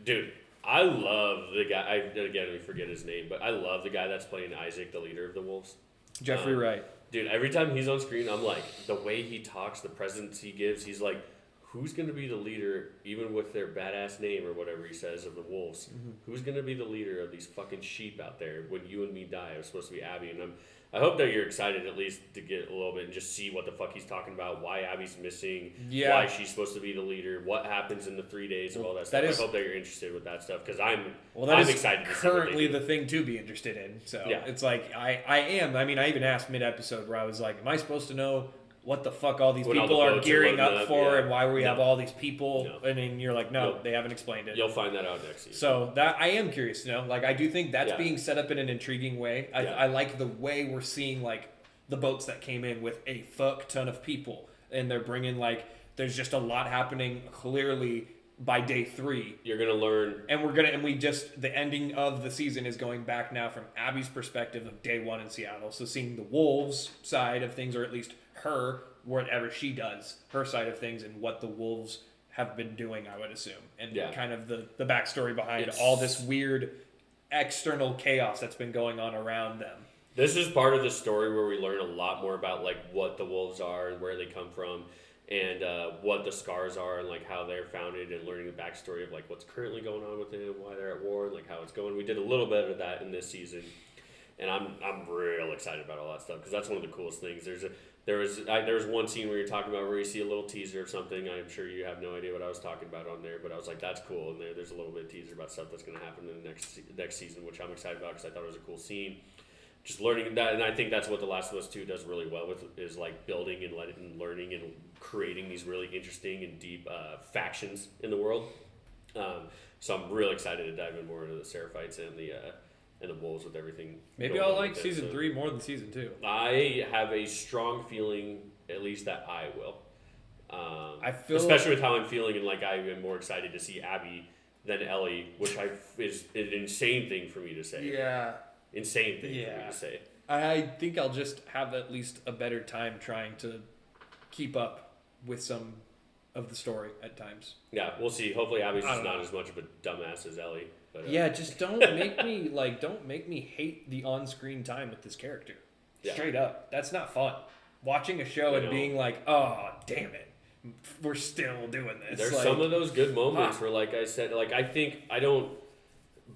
Dude, I love the guy. Again, we forget his name, but I love the guy that's playing Isaac, the leader of the Wolves. Jeffrey Wright. Dude, every time he's on screen, I'm like, the way he talks, the presence he gives, he's like, who's going to be the leader, even with their badass name or whatever he says of the Wolves? Mm-hmm. Who's going to be the leader of these fucking sheep out there when you and me die? It was supposed to be Abby, and I hope that you're excited at least to get a little bit and just see what the fuck he's talking about, why Abby's missing, why she's supposed to be the leader, what happens in the 3 days of all that stuff. I hope that you're interested with that stuff because I'm excited to see currently the thing to be interested in. So it's like I am. I mean, I even asked mid-episode where I was like, am I supposed to know what the fuck all these people are gearing up for and why we have all these people? And then you're like, no, they haven't explained it. You'll find that out next season. So that I am curious to know. Like, I do think that's being set up in an intriguing way. I like the way we're seeing, like, the boats that came in with a fuck ton of people. And they're bringing, like, there's just a lot happening clearly by day 3. You're going to learn. And the ending of the season is going back now from Abby's perspective of day 1 in Seattle. So seeing the Wolves side of things, or at least her, whatever she does, her side of things, and what the Wolves have been doing, I would assume. And kind of the backstory behind all this weird external chaos that's been going on around them. This is part of the story where we learn a lot more about, like, what the Wolves are and where they come from and what the Scars are and, like, how they're founded and learning the backstory of, like, what's currently going on with them, why they're at war, and, like, how it's going. We did a little bit of that in this season, and I'm real excited about all that stuff because that's one of the coolest things. There was one scene where you're talking about where you see a little teaser of something. I'm sure you have no idea what I was talking about on there, but I was like, that's cool. And there's a little bit of teaser about stuff that's going to happen in the next season, which I'm excited about because I thought it was a cool scene. Just learning that, and I think that's what The Last of Us 2 does really well with, is like building and learning and creating these really interesting and deep factions in the world. So I'm really excited to dive in more into the Seraphites and the Wolves with everything. Maybe I'll like season 3 more than season 2. I have a strong feeling, at least, that I will. I feel, especially with how I'm feeling, and like I am more excited to see Abby than Ellie, which is an insane thing for me to say. Yeah. Insane thing for me to say. I think I'll just have at least a better time trying to keep up with some of the story at times. Yeah, we'll see. Hopefully Abby's just not as much of a dumbass as Ellie. But, just don't make me hate the on-screen time with this character. Straight up. That's not fun. Watching a show and being like, oh, damn it. We're still doing this. There's some of those good moments where, like I said, like I think I don't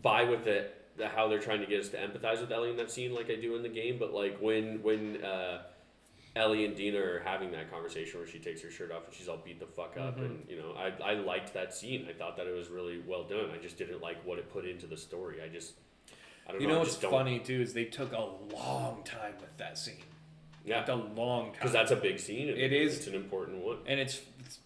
buy with it how they're trying to get us to empathize with Ellie in that scene like I do in the game, but like when Ellie and Dina are having that conversation where she takes her shirt off and she's all beat the fuck up, and I liked that scene. I thought that it was really well done. I just didn't like what it put into the story. I don't know. You know what's funny too is they took a long time with that scene. Yeah, like a long time, because that's a big scene. It is. It's an important one, and it's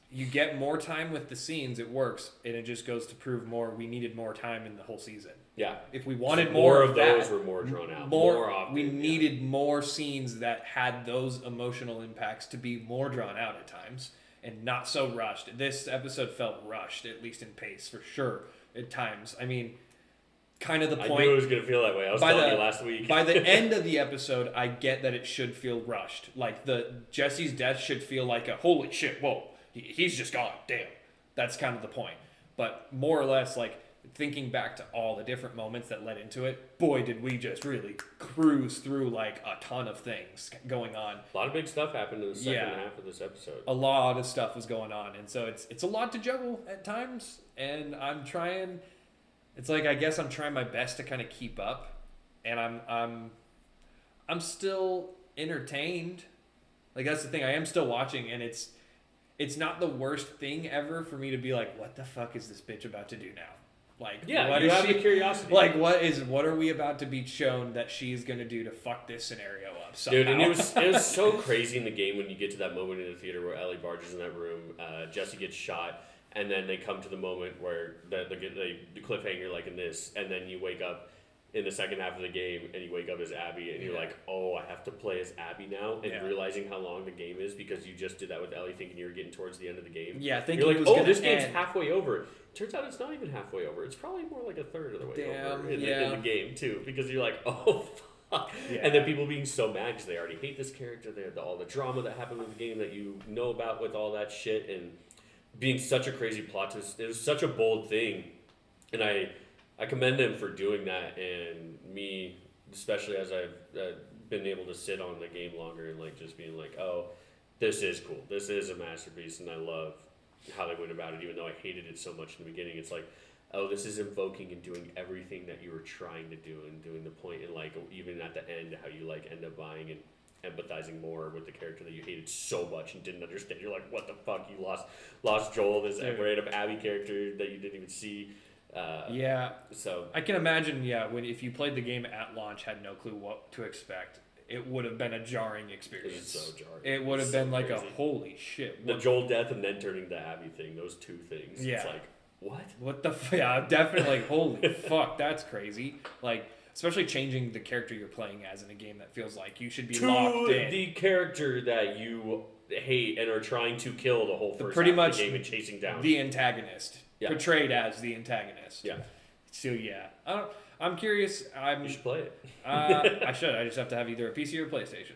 you get more time with the scenes. It works, and it just goes to prove more. We needed more time in the whole season. Yeah, if we wanted so more of those were more drawn out, more often. We needed more scenes that had those emotional impacts to be more drawn out at times and not so rushed. This episode felt rushed, at least in pace, for sure. At times, I mean, kind of the point. I knew it was going to feel that way. I was telling you last week. By the end of the episode, I get that it should feel rushed. Like Jesse's death should feel like a holy shit. Whoa, he's just gone. Damn, that's kind of the point. But more or less, like, thinking back to all the different moments that led into it, boy, did we just really cruise through like a ton of things going on. A lot of big stuff happened in the second half of this episode. A lot of stuff was going on, and so it's a lot to juggle at times, and I'm trying. It's like I guess I'm trying my best to kind of keep up, and I'm still entertained. Like that's the thing. I am still watching, and it's not the worst thing ever for me to be like, what the fuck is this bitch about to do now? Like, what is the curiosity. Like, what are we about to be shown that she's gonna do to fuck this scenario up somehow? Dude, and it was so crazy in the game when you get to that moment in the theater where Ellie barges in that room, Jesse gets shot, and then they come to the moment where the cliffhanger, like in this, and then you wake up in the second half of the game, and you wake up as Abby, and you're like, oh, I have to play as Abby now, and realizing how long the game is because you just did that with Ellie, thinking you were getting towards the end of the game. Yeah, thinking you're it like, was oh, this game's end. halfway over. Turns out it's not even halfway over. It's probably more like a third of the way over in the game too, because you're like, oh, fuck. Yeah. And then people being so mad because they already hate this character. They had all the drama that happened with the game that you know about with all that shit, and being such a crazy plot twist. It was such a bold thing, and I commend him for doing that, and me, especially as I've been able to sit on the game longer and like just being like, oh, this is cool. This is a masterpiece, and I love how they went about it, even though I hated it so much in the beginning. It's like, oh, this is invoking and doing everything that you were trying to do, and doing the point, and like even at the end, how you like end up buying and empathizing more with the character that you hated so much and didn't understand. You're like, what the fuck? You lost Joel, this random Abby character that you didn't even see. So I can imagine, if you played the game at launch, had no clue what to expect, it would have been a jarring experience. It was so jarring. It would have been like crazy. A holy shit. The Joel death and then turning to Abby thing, those two things. Yeah. It's like, what? What the yeah, definitely holy fuck, that's crazy. Like, especially changing the character you're playing as in a game that feels like you should be locked in. The character that you hate and are trying to kill the whole first half of the game and chasing down. The antagonist. Yeah. Portrayed as the antagonist. Yeah. So I'm curious. You should play it. I should. I just have to have either a PC or a PlayStation.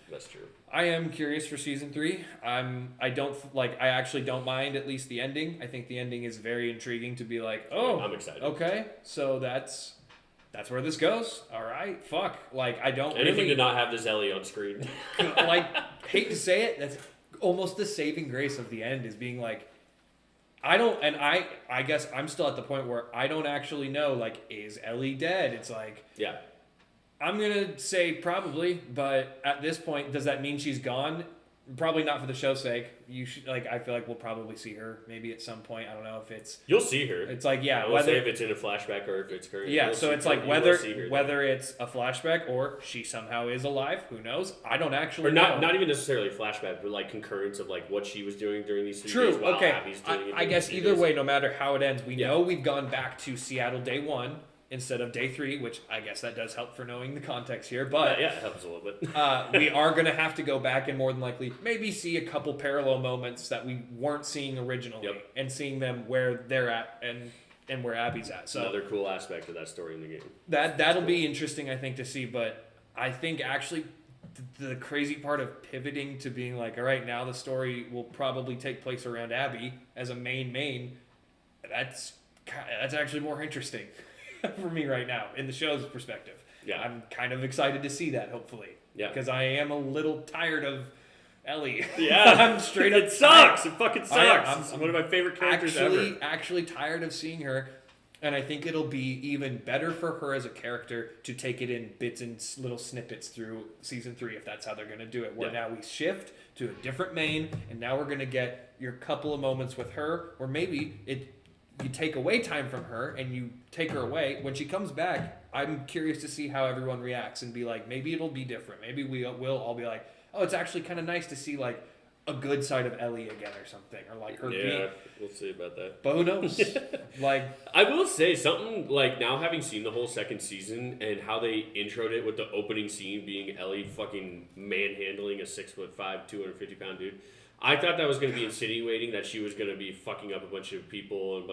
That's true. I am curious for season 3. I actually don't mind at least the ending. I think the ending is very intriguing to be like, oh, I'm excited. Okay, so that's where this goes. All right, fuck. Like, I don't anything to not have this Ellie on screen. Like, hate to say it, that's almost the saving grace of the end is being like, I guess I'm still at the point where I don't actually know, like, is Ellie dead? It's like, yeah, I'm going to say probably, but at this point, does that mean she's gone? Probably not for the show's sake. You should, like, I feel like we'll probably see her maybe at some point. I don't know if it's... You'll see her. It's like, yeah. We'll say if it's in a flashback or if it's current. Yeah, so it's like whether it's a flashback or she somehow is alive. Who knows? I don't actually know. Not even necessarily flashback, but like concurrence of like what she was doing during these 3 days while okay. Abby's doing it. I guess either way, no matter how it ends, we know we've gone back to Seattle day 1. Instead of day 3, which I guess that does help for knowing the context here. But it helps a little bit. We are going to have to go back and more than likely maybe see a couple parallel moments that we weren't seeing originally and seeing them where they're at and where Abby's at. So another cool aspect of that story in the game. That'll be interesting, I think, to see. But I think actually the crazy part of pivoting to being like, all right, now the story will probably take place around Abby as a main. That's actually more interesting. For me right now, in the show's perspective. Yeah. I'm kind of excited to see that, hopefully. Yeah. Because I am a little tired of Ellie. Yeah. I'm straight up It sucks. It fucking sucks. I'm one of my favorite characters ever. Actually tired of seeing her. And I think it'll be even better for her as a character to take it in bits and little snippets through season 3, if that's how they're going to do it. Where now we shift to a different main, and now we're going to get your couple of moments with her, or maybe you take away time from her and you take her away. When she comes back, I'm curious to see how everyone reacts and be like, maybe it'll be different. Maybe we'll all be like, oh, it's actually kind of nice to see like a good side of Ellie again or something, or like her. Yeah, we'll see about that. But who knows? Like, I will say something like now having seen the whole second season and how they introed it with the opening scene being Ellie fucking manhandling a 6'5", 250-pound dude. I thought that was going to be insinuating that she was going to be fucking up a bunch of people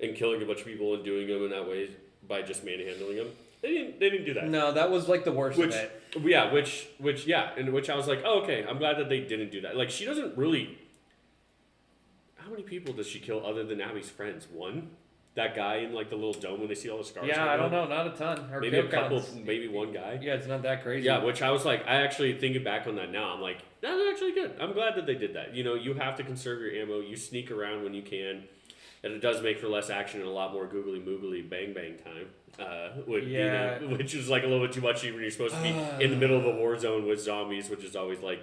and killing a bunch of people and doing them in that way by just manhandling them. They didn't do that. No, that was like the worst of it. Yeah, which I was like, oh, okay, I'm glad that they didn't do that. Like, she doesn't really... How many people does she kill other than Abby's friends? One? That guy in like the little dome when they see all the scars. Yeah, I don't know, not a ton. Maybe a couple, maybe one guy. Yeah, it's not that crazy. Yeah, which I was like, I actually thinking back on that now, I'm like, that's actually good. I'm glad that they did that. You know, you have to conserve your ammo. You sneak around when you can, and it does make for less action and a lot more googly moogly bang bang time. Which is like a little bit too much when you're supposed to be in the middle of a war zone with zombies, which is always like,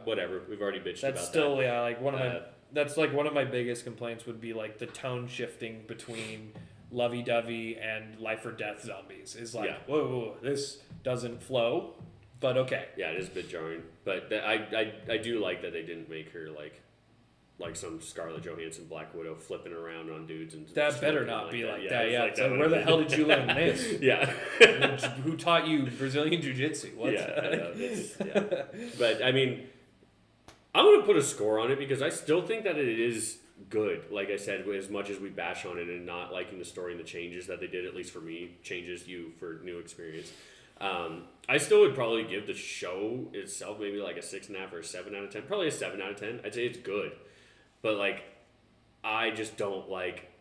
whatever. We've already bitched about that. That's still like one of my. That's like one of my biggest complaints would be like the tone shifting between lovey-dovey and life or death zombies is like, whoa, this doesn't flow, but okay. Yeah, it is a bit jarring, but I do like that they didn't make her like like some Scarlett Johansson Black Widow flipping around on dudes and that better not be like that. Yeah, like it's like, where the hell did you learn this? Yeah. Who taught you Brazilian Jiu-Jitsu? What? Yeah. But I mean, I'm gonna put a score on it because I still think that it is good. Like I said, as much as we bash on it and not liking the story and the changes that they did, at least for me, changes you for new experience. I still would probably give the show itself maybe like a 6.5 or a 7 out of 10. Probably a 7 out of 10. I'd say it's good, but like I just don't like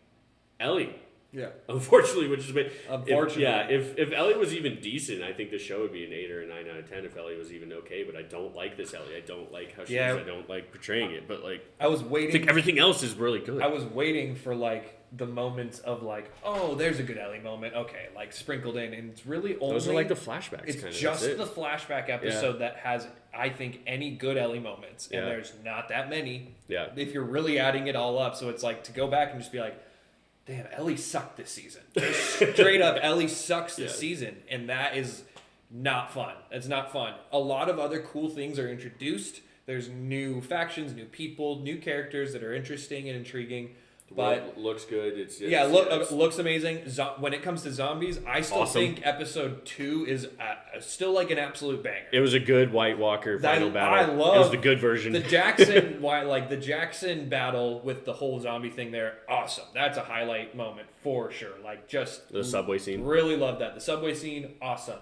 Ellie. Yeah. Unfortunately, which is a bit. Unfortunately. If Ellie was even decent, I think the show would be an 8 or a 9 out of 10 if Ellie was even okay. But I don't like this Ellie. I don't like how she is. I don't like portraying it. But like, I was waiting. I think everything else is really good. I was waiting for like the moments of like, oh, there's a good Ellie moment. Okay, like sprinkled in, and it's really only those are like the flashbacks. It's kind of. just the flashback episode that has, I think, any good Ellie moments, and Yeah. there's not that many. Yeah. If you're really adding it all up, so it's like to go back and just be like, damn, Ellie sucked this season. Straight up, Ellie sucks this season, and that is not fun. It's not fun. A lot of other cool things are introduced. There's new factions, new people, new characters that are interesting and intriguing. But looks good. It's looks amazing. When it comes to zombies, I still think episode 2 is still like an absolute banger. It was a good White Walker final battle. I love it was the good version. The Jackson the Jackson battle with the whole zombie thing there, awesome. That's a highlight moment for sure. Like just the subway scene. Really love that. The subway scene, awesome.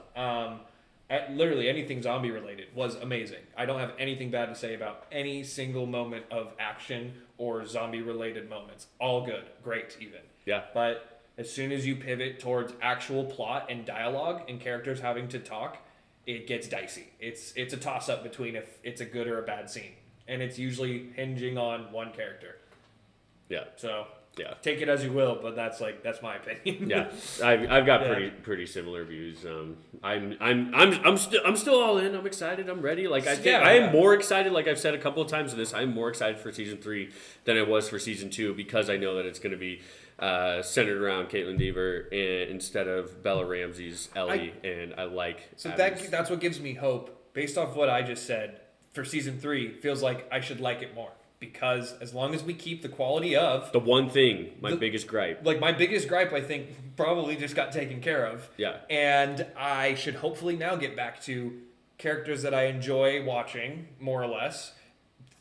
Literally anything zombie related was amazing. I don't have anything bad to say about any single moment of action or zombie related moments. All good. Great even. Yeah. But as soon as you pivot towards actual plot and dialogue and characters having to talk, it gets dicey. It's a toss up between if it's a good or a bad scene. And it's usually hinging on one character. Yeah. So yeah, take it as you will, but that's my opinion. Yeah, I've got pretty similar views. I'm still all in. I'm excited. I'm ready. Like I am more excited. Like I've said a couple of times in this, I'm more excited for season 3 than I was for season 2 because I know that it's going to be centered around Caitlin Deaver instead of Bella Ramsey's Ellie, and I like. So that's what gives me hope. Based off what I just said, for season 3, feels like I should like it more. Because as long as we keep the quality of... The one thing, biggest gripe. Like, my biggest gripe, I think, probably just got taken care of. Yeah. And I should hopefully now get back to characters that I enjoy watching, more or less.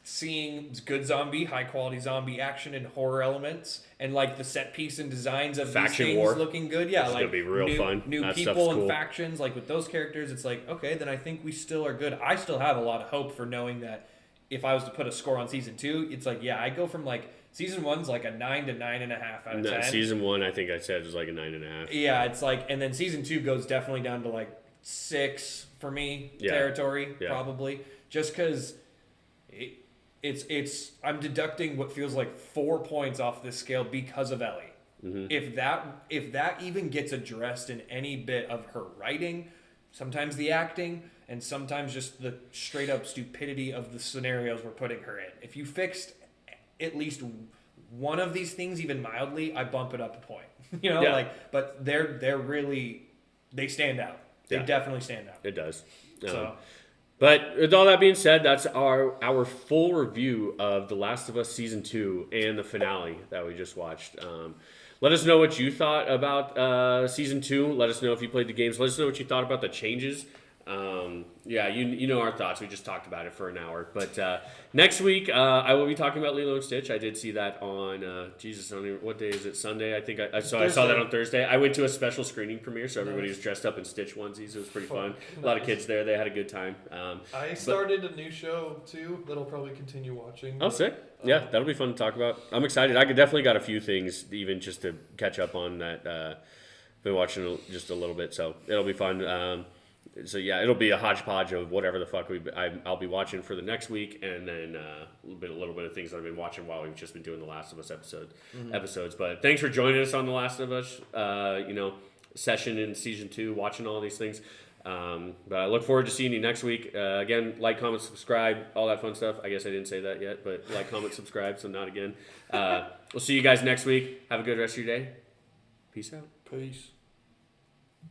Seeing good zombie, high-quality zombie action and horror elements. And, like, the set piece and designs of Faction these things war. looking good. Yeah, it's like... It's going to be real fun. New that people and cool. factions. Like, with those characters, it's like, okay, then I think we still are good. I still have a lot of hope for knowing that if I was to put a score on season 2, it's like, yeah, I go from like season 1's like a 9 to 9.5 out of 10. Season 1, I think I said was like a 9.5. Yeah, it's like, and then season 2 goes definitely down to like 6 for me territory, probably, just because I'm deducting what feels like 4 points off this scale because of Ellie. Mm-hmm. If that even gets addressed in any bit of her writing, sometimes the acting, and sometimes just the straight up stupidity of the scenarios we're putting her in. If you fixed at least one of these things even mildly, I bump it up a point. But they're really, they stand out. They definitely stand out. It does. So, but with all that being said, that's our full review of The Last of Us Season 2 and the finale that we just watched. Let us know what you thought about Season 2. Let us know if you played the games. Let us know what you thought about the changes. You know our thoughts. We just talked about it for an hour. But next week, I will be talking about Lilo and Stitch. I did see that on, what day is it? Sunday? I think I saw that on Thursday. I went to a special screening premiere, so everybody was dressed up in Stitch onesies. It was pretty fun. Nice. A lot of kids there. They had a good time. I started a new show, too, that I'll probably continue watching. Oh, sick. Yeah, that'll be fun to talk about. I'm excited. I definitely got a few things, even just to catch up on that. Been watching just a little bit, so it'll be fun. So yeah, it'll be a hodgepodge of whatever the fuck I'll be watching for the next week, and then a little bit of things that I've been watching while we've just been doing the Last of Us episodes. But thanks for joining us on the Last of Us, session in season 2, watching all these things. But I look forward to seeing you next week. Again, like, comment, subscribe, all that fun stuff. I guess I didn't say that yet, but like, comment, subscribe, so not again. We'll see you guys next week. Have a good rest of your day. Peace out. Peace.